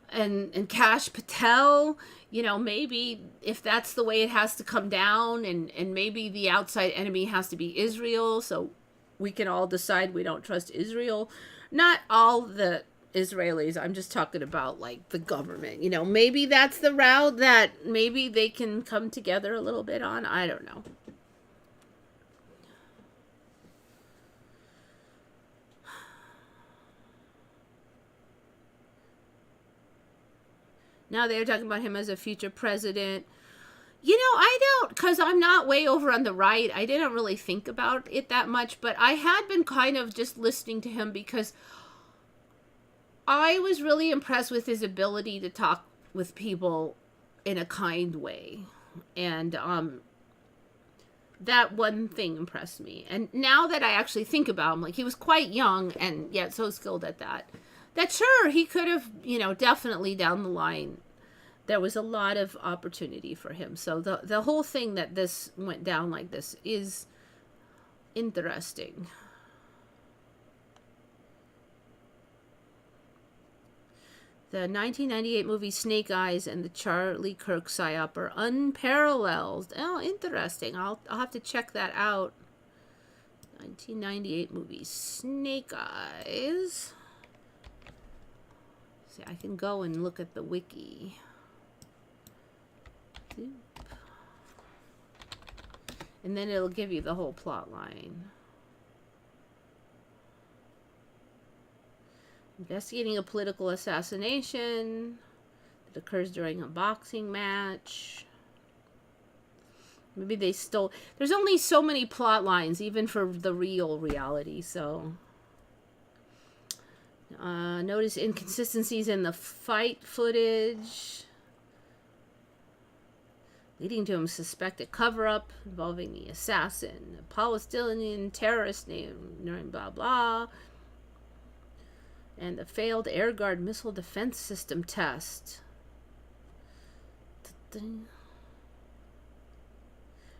and Kash Patel, maybe if that's the way it has to come down, and maybe the outside enemy has to be Israel, so we can all decide we don't trust Israel. Not all the Israelis, I'm just talking about like the government. Maybe that's the route that maybe they can come together a little bit on. I don't know. Now they're talking about him as a future president. I don't, because I'm not way over on the right. I didn't really think about it that much, but I had been kind of just listening to him because I was really impressed with his ability to talk with people in a kind way. And that one thing impressed me. And now that I actually think about him, like, he was quite young and yet so skilled at that sure, he could have, definitely down the line, there was a lot of opportunity for him. So the whole thing that this went down like this is interesting. The 1998 movie Snake Eyes and the Charlie Kirk psyop are unparalleled. Oh, interesting. I'll have to check that out. 1998 movie Snake Eyes. See, I can go and look at the wiki. And then it'll give you the whole plot line. Investigating a political assassination that occurs during a boxing match. Maybe they stole... There's only so many plot lines, even for the real reality, so... Notice inconsistencies in the fight footage, leading to a suspected cover-up involving the assassin, a Palestinian terrorist named blah blah, and the failed Air Guard missile defense system test.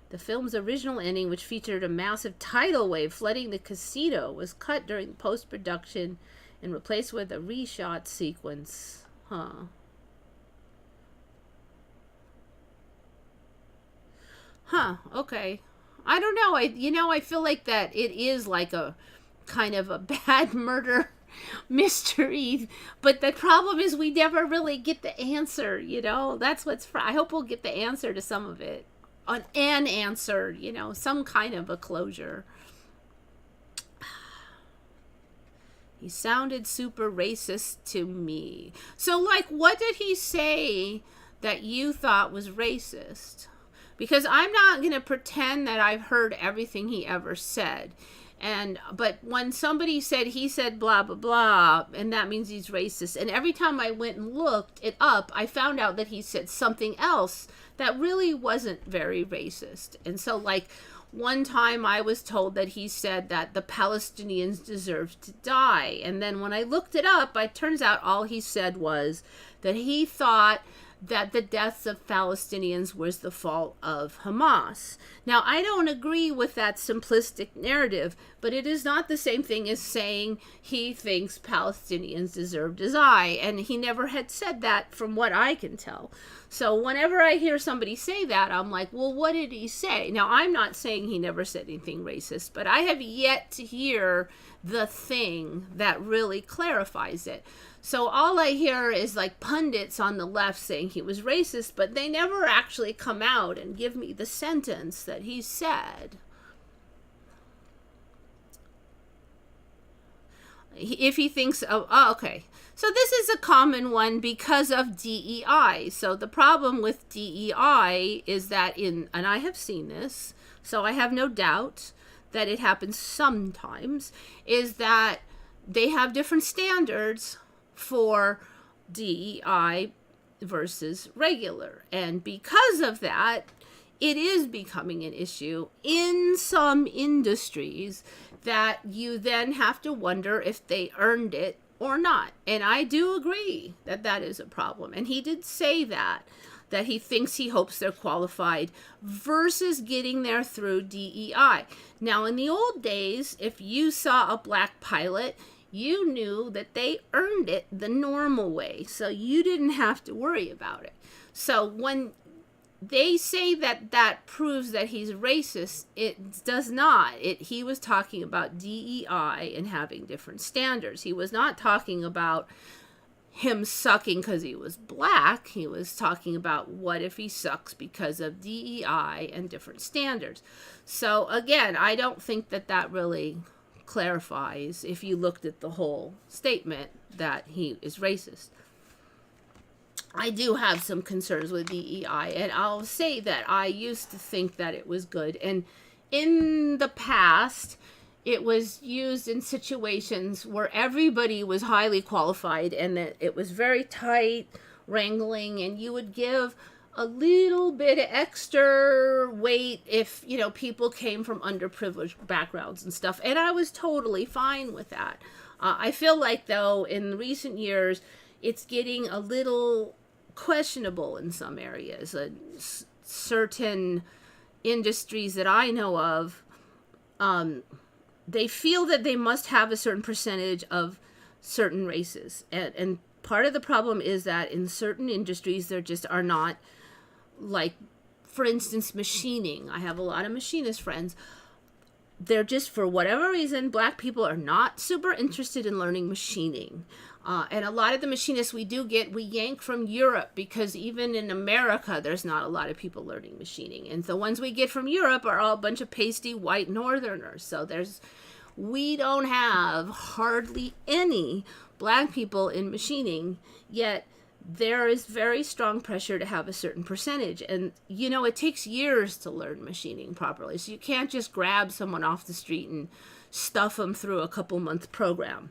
The film's original ending, which featured a massive tidal wave flooding the casino, was cut during post-production and replaced with a reshot sequence. Okay. I don't know. I feel like that it is like a kind of a bad murder mystery, but the problem is we never really get the answer, That's I hope we'll get the answer to some of it. An answer, some kind of a closure. He sounded super racist to me. So, like, what did he say that you thought was racist? Because I'm not going to pretend that I've heard everything he ever said. But when somebody said he said blah, blah, blah, and that means he's racist. And every time I went and looked it up, I found out that he said something else that really wasn't very racist. And so, like, one time I was told that he said that the Palestinians deserve to die. And then when I looked it up, it turns out all he said was that he thought that the deaths of Palestinians was the fault of Hamas. Now, I don't agree with that simplistic narrative, but it is not the same thing as saying he thinks Palestinians deserve to die, and he never had said that from what I can tell. So whenever I hear somebody say that, I'm like, well, what did he say? Now, I'm not saying he never said anything racist, but I have yet to hear the thing that really clarifies it. So all I hear is like pundits on the left saying he was racist, but they never actually come out and give me the sentence that he said. If he thinks, oh, okay. So this is a common one because of DEI. So the problem with DEI is that and I have seen this, so I have no doubt that it happens sometimes, is that they have different standards for DEI versus regular. And because of that, it is becoming an issue in some industries that you then have to wonder if they earned it or not. And I do agree that that is a problem. And he did say that he thinks, he hopes they're qualified versus getting there through DEI. Now, in the old days, if you saw a black pilot, you knew that they earned it the normal way, so you didn't have to worry about it. So when they say that that proves that he's racist, it does not. He was talking about DEI and having different standards. He was not talking about him sucking because he was black. He was talking about what if he sucks because of DEI and different standards. So again, I don't think that that really clarifies if you looked at the whole statement that he is racist. I do have some concerns with DEI, and I'll say that I used to think that it was good. And in the past, it was used in situations where everybody was highly qualified and that it was very tight wrangling, and you would give a little bit of extra weight if, people came from underprivileged backgrounds and stuff. And I was totally fine with that. I feel like, though, in recent years, it's getting a little questionable in some areas. Certain industries that I know of, they feel that they must have a certain percentage of certain races. And part of the problem is that in certain industries, there just are not, like, for instance, machining. I have a lot of machinist friends. They're just, for whatever reason, black people are not super interested in learning machining. And a lot of the machinists we yank from Europe, because even in America, there's not a lot of people learning machining. And the ones we get from Europe are all a bunch of pasty white northerners. So we don't have hardly any black people in machining, yet there is very strong pressure to have a certain percentage. And, it takes years to learn machining properly. So you can't just grab someone off the street and stuff them through a couple-month program.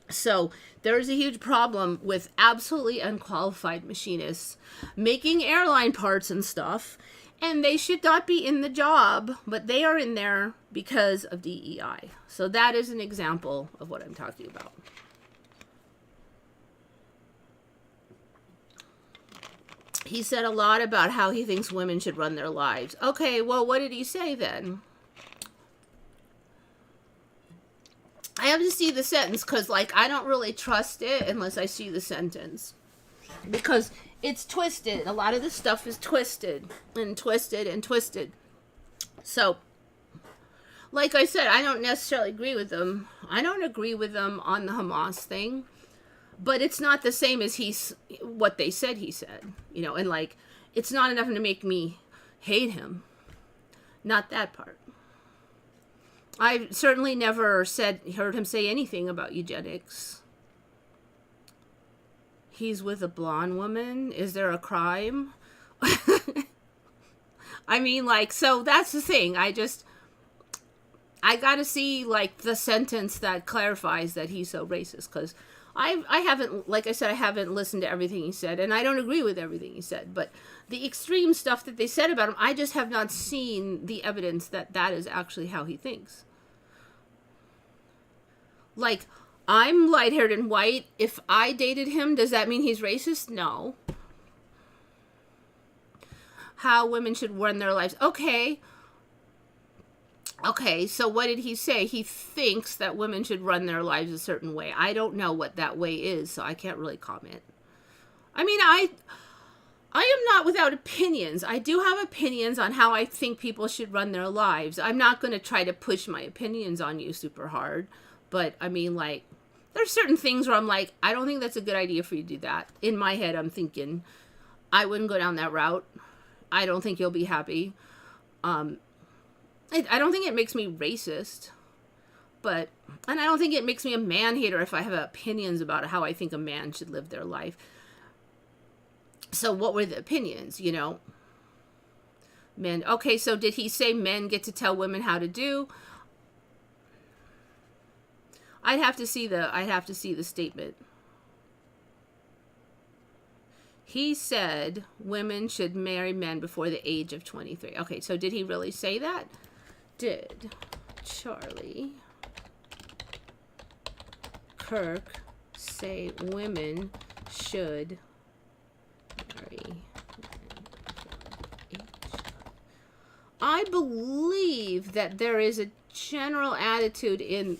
So there's a huge problem with absolutely unqualified machinists making airline parts and stuff, and they should not be in the job, but they are in there because of DEI. So that is an example of what I'm talking about. He said a lot about how he thinks women should run their lives. Okay, well, what did he say then? I have to see the sentence because, I don't really trust it unless I see the sentence. Because it's twisted. A lot of this stuff is twisted and twisted and twisted. So, like I said, I don't necessarily agree with them. I don't agree with them on the Hamas thing. But it's not the same as what they said he said. And, it's not enough to make me hate him. Not that part. I've certainly never heard him say anything about eugenics. He's with a blonde woman. Is there a crime? I mean, so that's the thing. I gotta see, the sentence that clarifies that he's so racist. Because I haven't, like I said, I haven't listened to everything he said. And I don't agree with everything he said. But the extreme stuff that they said about him, I just have not seen the evidence that that is actually how he thinks. I'm light-haired and white. If I dated him, does that mean he's racist? No. how women should run their lives. Okay, so what did he say? He thinks that women should run their lives a certain way. I don't know what that way is, so I can't really comment. I mean, I am not without opinions. I do have opinions on how I think people should run their lives. I'm not going to try to push my opinions on you super hard. But, I mean, like, there's certain things where I'm like, I don't think that's a good idea for you to do that. In my head, I'm thinking, I wouldn't go down that route. I don't think you'll be happy. I don't think it makes me racist. And I don't think it makes me a man-hater if I have opinions about how I think a man should live their life. So what were the opinions, you know? Men. Okay, so did he say men get to tell women how to do? I'd have to see the statement. He said women should marry men before the age of 23. Okay, so did he really say that? Did Charlie Kirk say women should marry men before the age? I believe that there is a general attitude in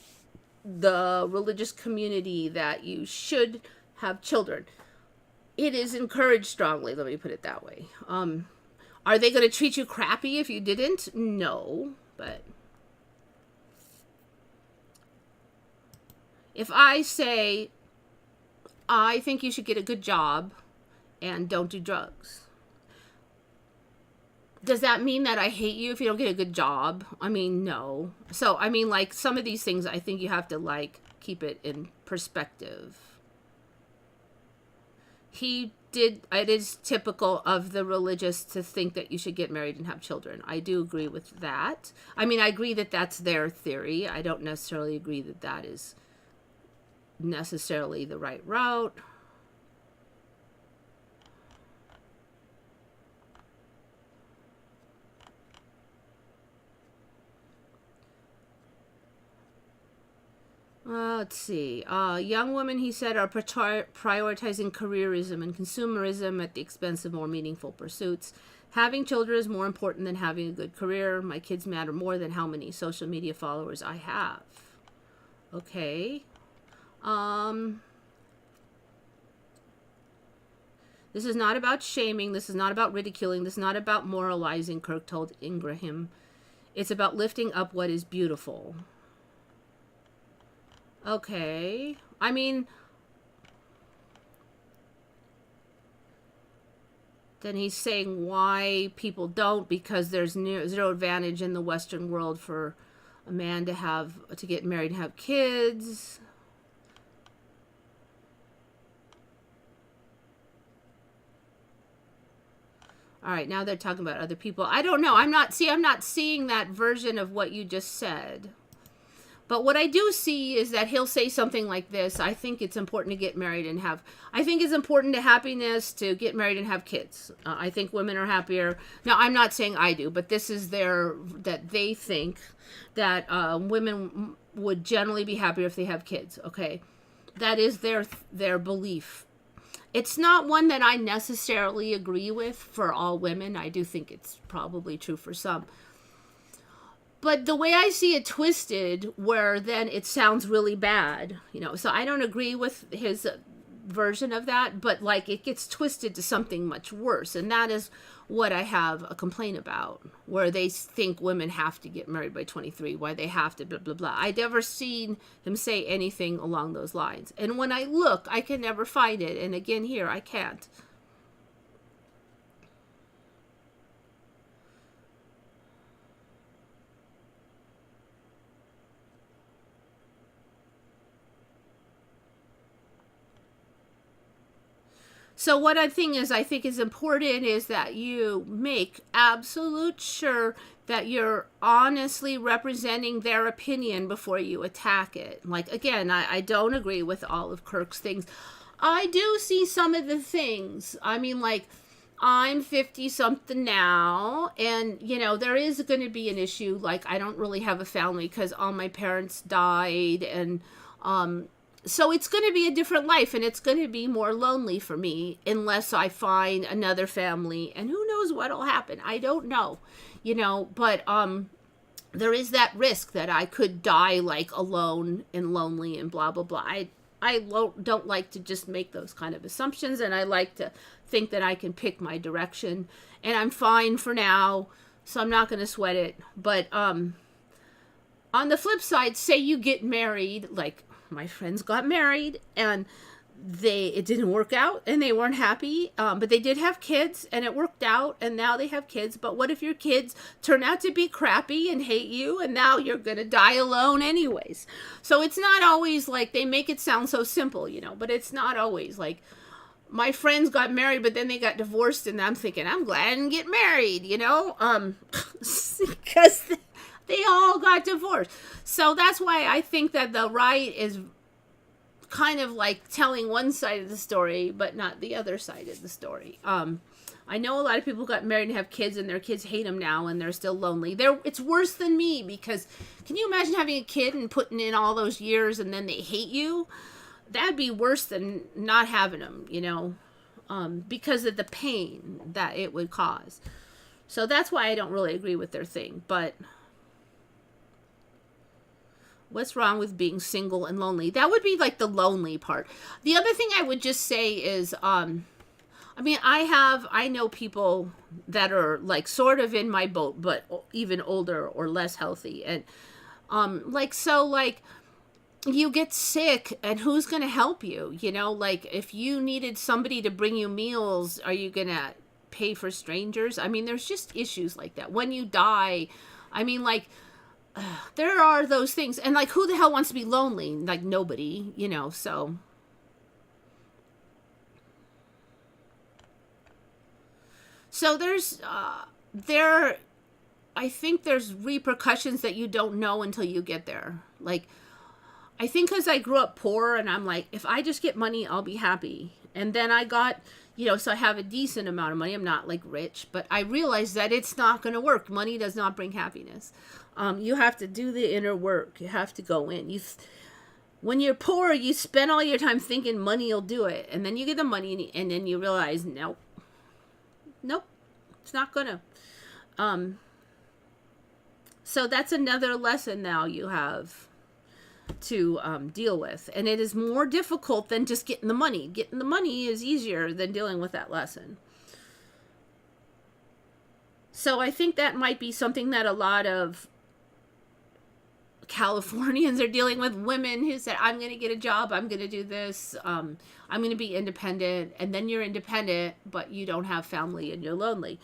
the religious community that you should have children. It is encouraged strongly, let me put it that way. Are they going to treat you crappy if you didn't? No, but if I say, I think you should get a good job and don't do drugs, does that mean that I hate you if you don't get a good job? I mean, no. So, I mean, like, some of these things, I think you have to, like, keep it in perspective. It is typical of the religious to think that you should get married and have children. I do agree with that. I mean, I agree that that's their theory. I don't necessarily agree that that is necessarily the right route. Let's see. Young women, he said, are prioritizing careerism and consumerism at the expense of more meaningful pursuits. Having children is more important than having a good career. My kids matter more than how many social media followers I have. Okay. This is not about shaming. This is not about ridiculing. This is not about moralizing, Kirk told Ingraham. It's about lifting up what is beautiful. Okay. I mean, then he's saying why people don't, because there's zero advantage in the Western world for a man to get married and have kids. All right, now they're talking about other people. I don't know. I'm not seeing that version of what you just said. But what I do see is that he'll say something like this. I think it's important to get married and I think it's important to happiness to get married and have kids. I think women are happier. Now, I'm not saying I do, but this is that they think that women would generally be happier if they have kids. Okay. That is their belief. It's not one that I necessarily agree with for all women. I do think it's probably true for some. But the way I see it twisted, where then it sounds really bad, so I don't agree with his version of that, but like it gets twisted to something much worse. And that is what I have a complaint about, where they think women have to get married by 23, why they have to blah, blah, blah. I've never seen him say anything along those lines. And when I look, I can never find it. And again, here, I can't. So what I think is important is that you make absolute sure that you're honestly representing their opinion before you attack it. Like, again, I don't agree with all of Kirk's things. I do see some of the things. I mean, like, I'm 50-something now, and, there is going to be an issue. Like, I don't really have a family because all my parents died, and, so it's going to be a different life, and it's going to be more lonely for me unless I find another family, and who knows what'll happen. I don't know, but there is that risk that I could die like alone and lonely and blah blah blah. Don't like to just make those kind of assumptions, and I like to think that I can pick my direction, and I'm fine for now, so I'm not going to sweat it. But on the flip side, say you get married, like my friends got married, and it didn't work out, and they weren't happy, but they did have kids, and it worked out, and now they have kids. But what if your kids turn out to be crappy and hate you, and now you're gonna die alone anyways? So it's not always like, they make it sound so simple, but it's not always like, my friends got married, but then they got divorced, and I'm thinking, I'm glad I didn't get married, because they all got divorced. So that's why I think that the right is kind of like telling one side of the story, but not the other side of the story. I know a lot of people got married and have kids, and their kids hate them now, and they're still lonely. It's worse than me, because can you imagine having a kid and putting in all those years, and then they hate you? That'd be worse than not having them, because of the pain that it would cause. So that's why I don't really agree with their thing. But what's wrong with being single and lonely? That would be like the lonely part. The other thing I would just say is, I know people that are like sort of in my boat, but even older or less healthy. And, you get sick, and who's going to help you? Like if you needed somebody to bring you meals, are you going to pay for strangers? There's just issues like that. When you die, there are those things. And like, who the hell wants to be lonely? Like nobody, so. So I think there's repercussions that you don't know until you get there. Like, I think because I grew up poor, and I'm like, if I just get money, I'll be happy. And then I got, so I have a decent amount of money. I'm not like rich, but I realized that it's not going to work. Money does not bring happiness. You have to do the inner work. You have to go in. When you're poor, you spend all your time thinking money will do it. And then you get the money, and then you realize, nope, it's not going to. So that's another lesson now you have to deal with. And it is more difficult than just getting the money. Getting the money is easier than dealing with that lesson. So I think that might be something that a lot of Californians are dealing with. Women who said, I'm going to get a job, I'm going to do this, I'm going to be independent. And then you're independent, but you don't have family and you're lonely.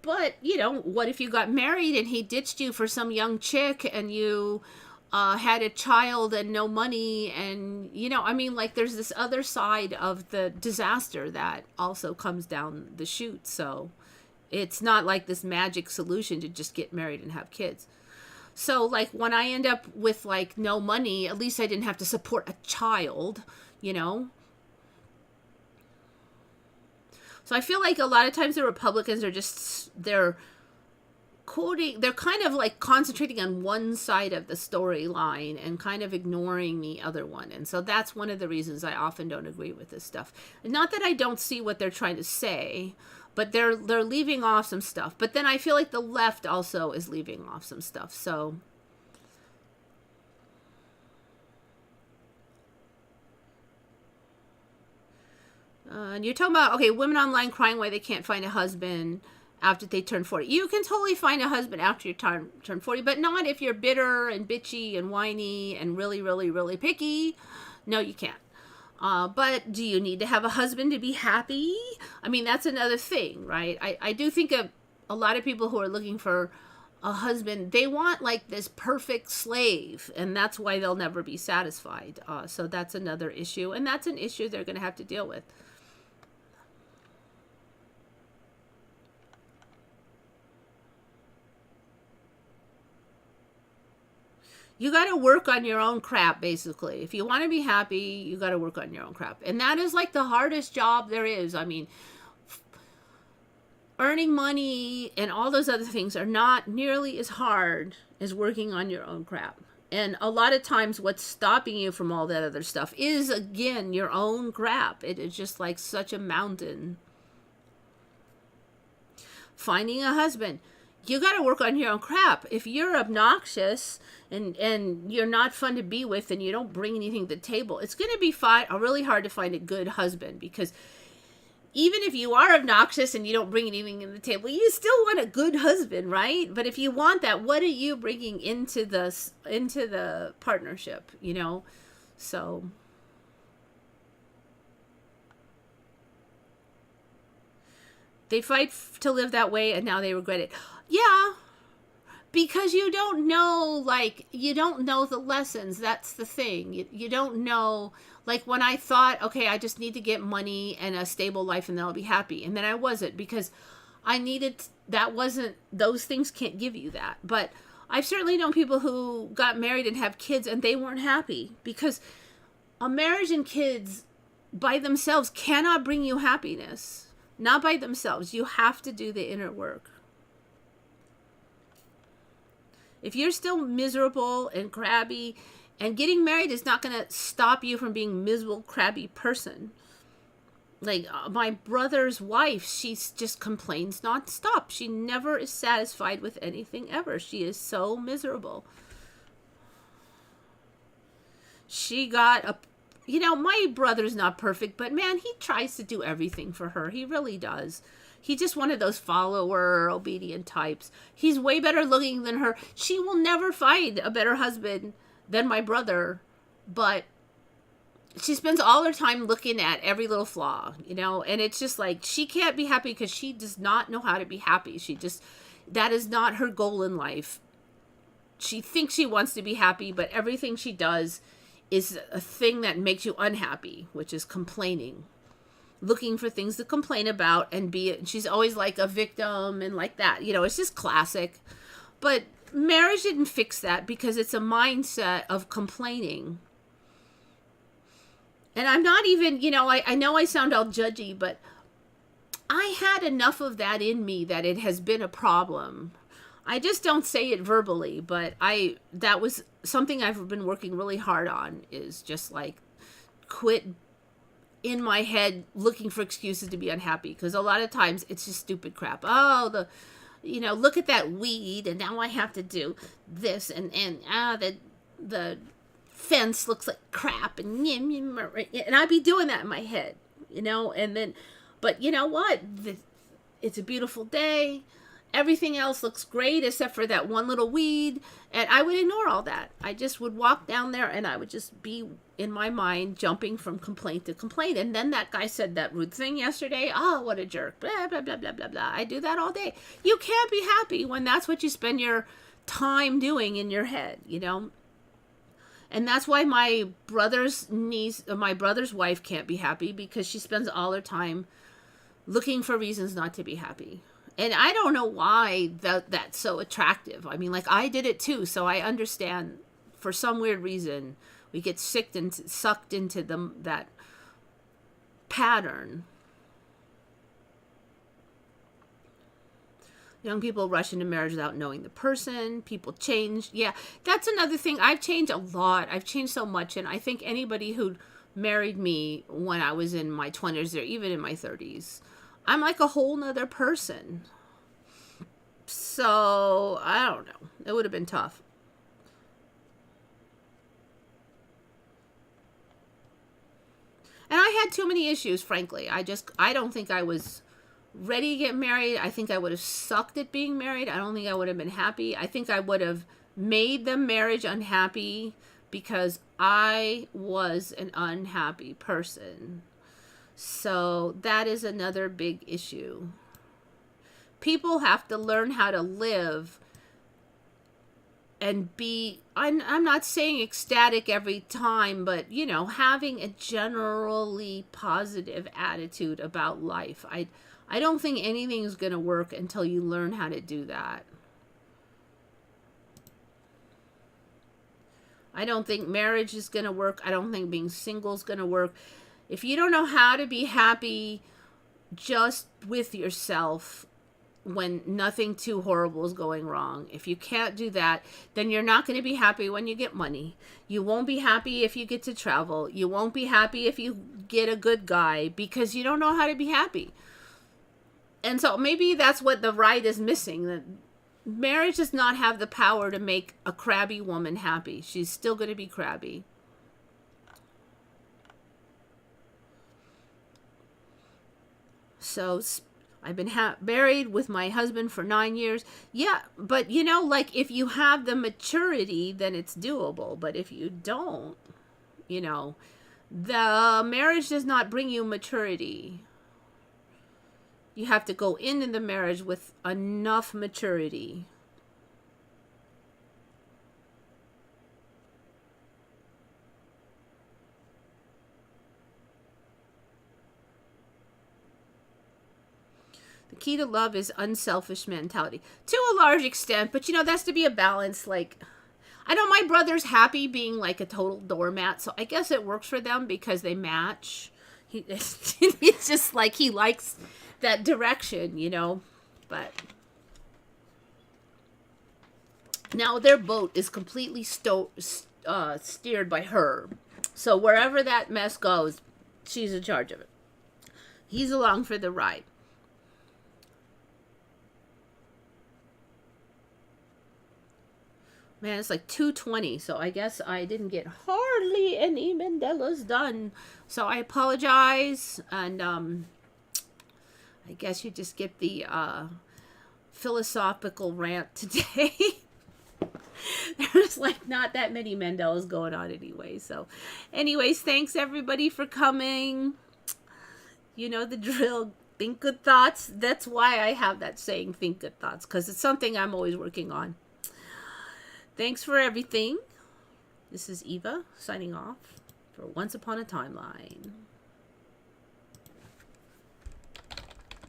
But, what if you got married and he ditched you for some young chick, and you had a child and no money, and, there's this other side of the disaster that also comes down the chute. So it's not like this magic solution to just get married and have kids. So, like, when I end up with, like, no money, at least I didn't have to support a child, So I feel like a lot of times the Republicans are they're kind of like concentrating on one side of the storyline and kind of ignoring the other one. And so that's one of the reasons I often don't agree with this stuff. Not that I don't see what they're trying to say, but they're leaving off some stuff. But then I feel like the left also is leaving off some stuff. So and you're talking about, okay, women online crying why they can't find a husband after they turn 40. You can totally find a husband after you turn 40, but not if you're bitter and bitchy and whiny and really, really, really picky. No, you can't. But do you need to have a husband to be happy? That's another thing, right? I do think of a lot of people who are looking for a husband, they want like this perfect slave, and that's why they'll never be satisfied. So that's another issue, and that's an issue they're going to have to deal with. You got to work on your own crap, basically. If you want to be happy, you got to work on your own crap. And that is like the hardest job there is. Earning money and all those other things are not nearly as hard as working on your own crap. And a lot of times what's stopping you from all that other stuff is, again, your own crap. It is just like such a mountain. Finding a husband. You got to work on your own crap. If you're obnoxious and you're not fun to be with and you don't bring anything to the table, it's going to be really hard to find a good husband, because even if you are obnoxious and you don't bring anything to the table, you still want a good husband, right? But if you want that, what are you bringing into the partnership, you know? So they fight to live that way, and now they regret it. Yeah, because you don't know, like, you don't know the lessons. That's the thing. You don't know, like, when I thought, okay, I just need to get money and a stable life and then I'll be happy. And then I wasn't, because those things can't give you that. But I've certainly known people who got married and have kids and they weren't happy, because a marriage and kids by themselves cannot bring you happiness. Not by themselves. You have to do the inner work. If you're still miserable and crabby, and getting married is not going to stop you from being a miserable, crabby person. Like my brother's wife, she just complains nonstop. She never is satisfied with anything ever. She is so miserable. She got my brother's not perfect, but man, he tries to do everything for her. He really does. He's just one of those follower, obedient types. He's way better looking than her. She will never find a better husband than my brother, but she spends all her time looking at every little flaw, and it's just like, she can't be happy because she does not know how to be happy. That is not her goal in life. She thinks she wants to be happy, but everything she does is a thing that makes you unhappy, which is complaining. Looking for things to complain about and she's always like a victim and like that. It's just classic. But marriage didn't fix that, because it's a mindset of complaining. And I'm not even, I know I sound all judgy, but I had enough of that in me that it has been a problem. I just don't say it verbally, but that was something I've been working really hard on, is just like quit in my head looking for excuses to be unhappy, because a lot of times it's just stupid crap. Oh, look at that weed, and now I have to do this, and the fence looks like crap, and I'd be doing that in my head, and then, but you know what? It's a beautiful day. Everything else looks great except for that one little weed. And I would ignore all that. I just would walk down there and I would just be in my mind jumping from complaint to complaint. And then that guy said that rude thing yesterday. Oh, what a jerk. Blah, blah, blah, blah, blah, blah. I do that all day. You can't be happy when that's what you spend your time doing in your head, And that's why my brother's wife can't be happy, because she spends all her time looking for reasons not to be happy. And I don't know why that's so attractive. I mean, like, I did it too, so I understand. For some weird reason, we get sucked into that pattern. Young people rush into marriage without knowing the person. People change. Yeah, that's another thing. I've changed a lot. I've changed so much. And I think anybody who married me when I was in my 20s or even in my 30s, I'm like a whole nother person. So, I don't know. It would have been tough. And I had too many issues, frankly. I don't think I was ready to get married. I think I would have sucked at being married. I don't think I would have been happy. I think I would have made the marriage unhappy, because I was an unhappy person. So that is another big issue. People have to learn how to live and be, I'm not saying ecstatic every time, but, having a generally positive attitude about life. I don't think anything is going to work until you learn how to do that. I don't think marriage is going to work. I don't think being single is going to work. If you don't know how to be happy just with yourself, when nothing too horrible is going wrong. If you can't do that, then you're not going to be happy when you get money. You won't be happy if you get to travel. You won't be happy if you get a good guy, because you don't know how to be happy. And so maybe that's what the ride is missing. That marriage does not have the power to make a crabby woman happy. She's still going to be crabby. So I've been married with my husband for 9 years. Yeah, but you know, like if you have the maturity, then it's doable. But if you don't, you know, the marriage does not bring you maturity. You have to go into the marriage with enough maturity. The key to love is unselfish mentality. To a large extent, but you know, that's to be a balance. Like, I know my brother's happy being like a total doormat, so I guess it works for them because they match. It's just like he likes that direction, you know. But now their boat is completely steered by her. So wherever that mess goes, she's in charge of it. He's along for the ride. Man, it's like 2:20, so I guess I didn't get hardly any Mandelas done. So I apologize, and I guess you just get the philosophical rant today. There's like not that many Mandelas going on anyway. So anyways, thanks everybody for coming. You know the drill. Think good thoughts. That's why I have that saying, think good thoughts, because it's something I'm always working on. Thanks for everything. This is Eva signing off for Once Upon a Timeline.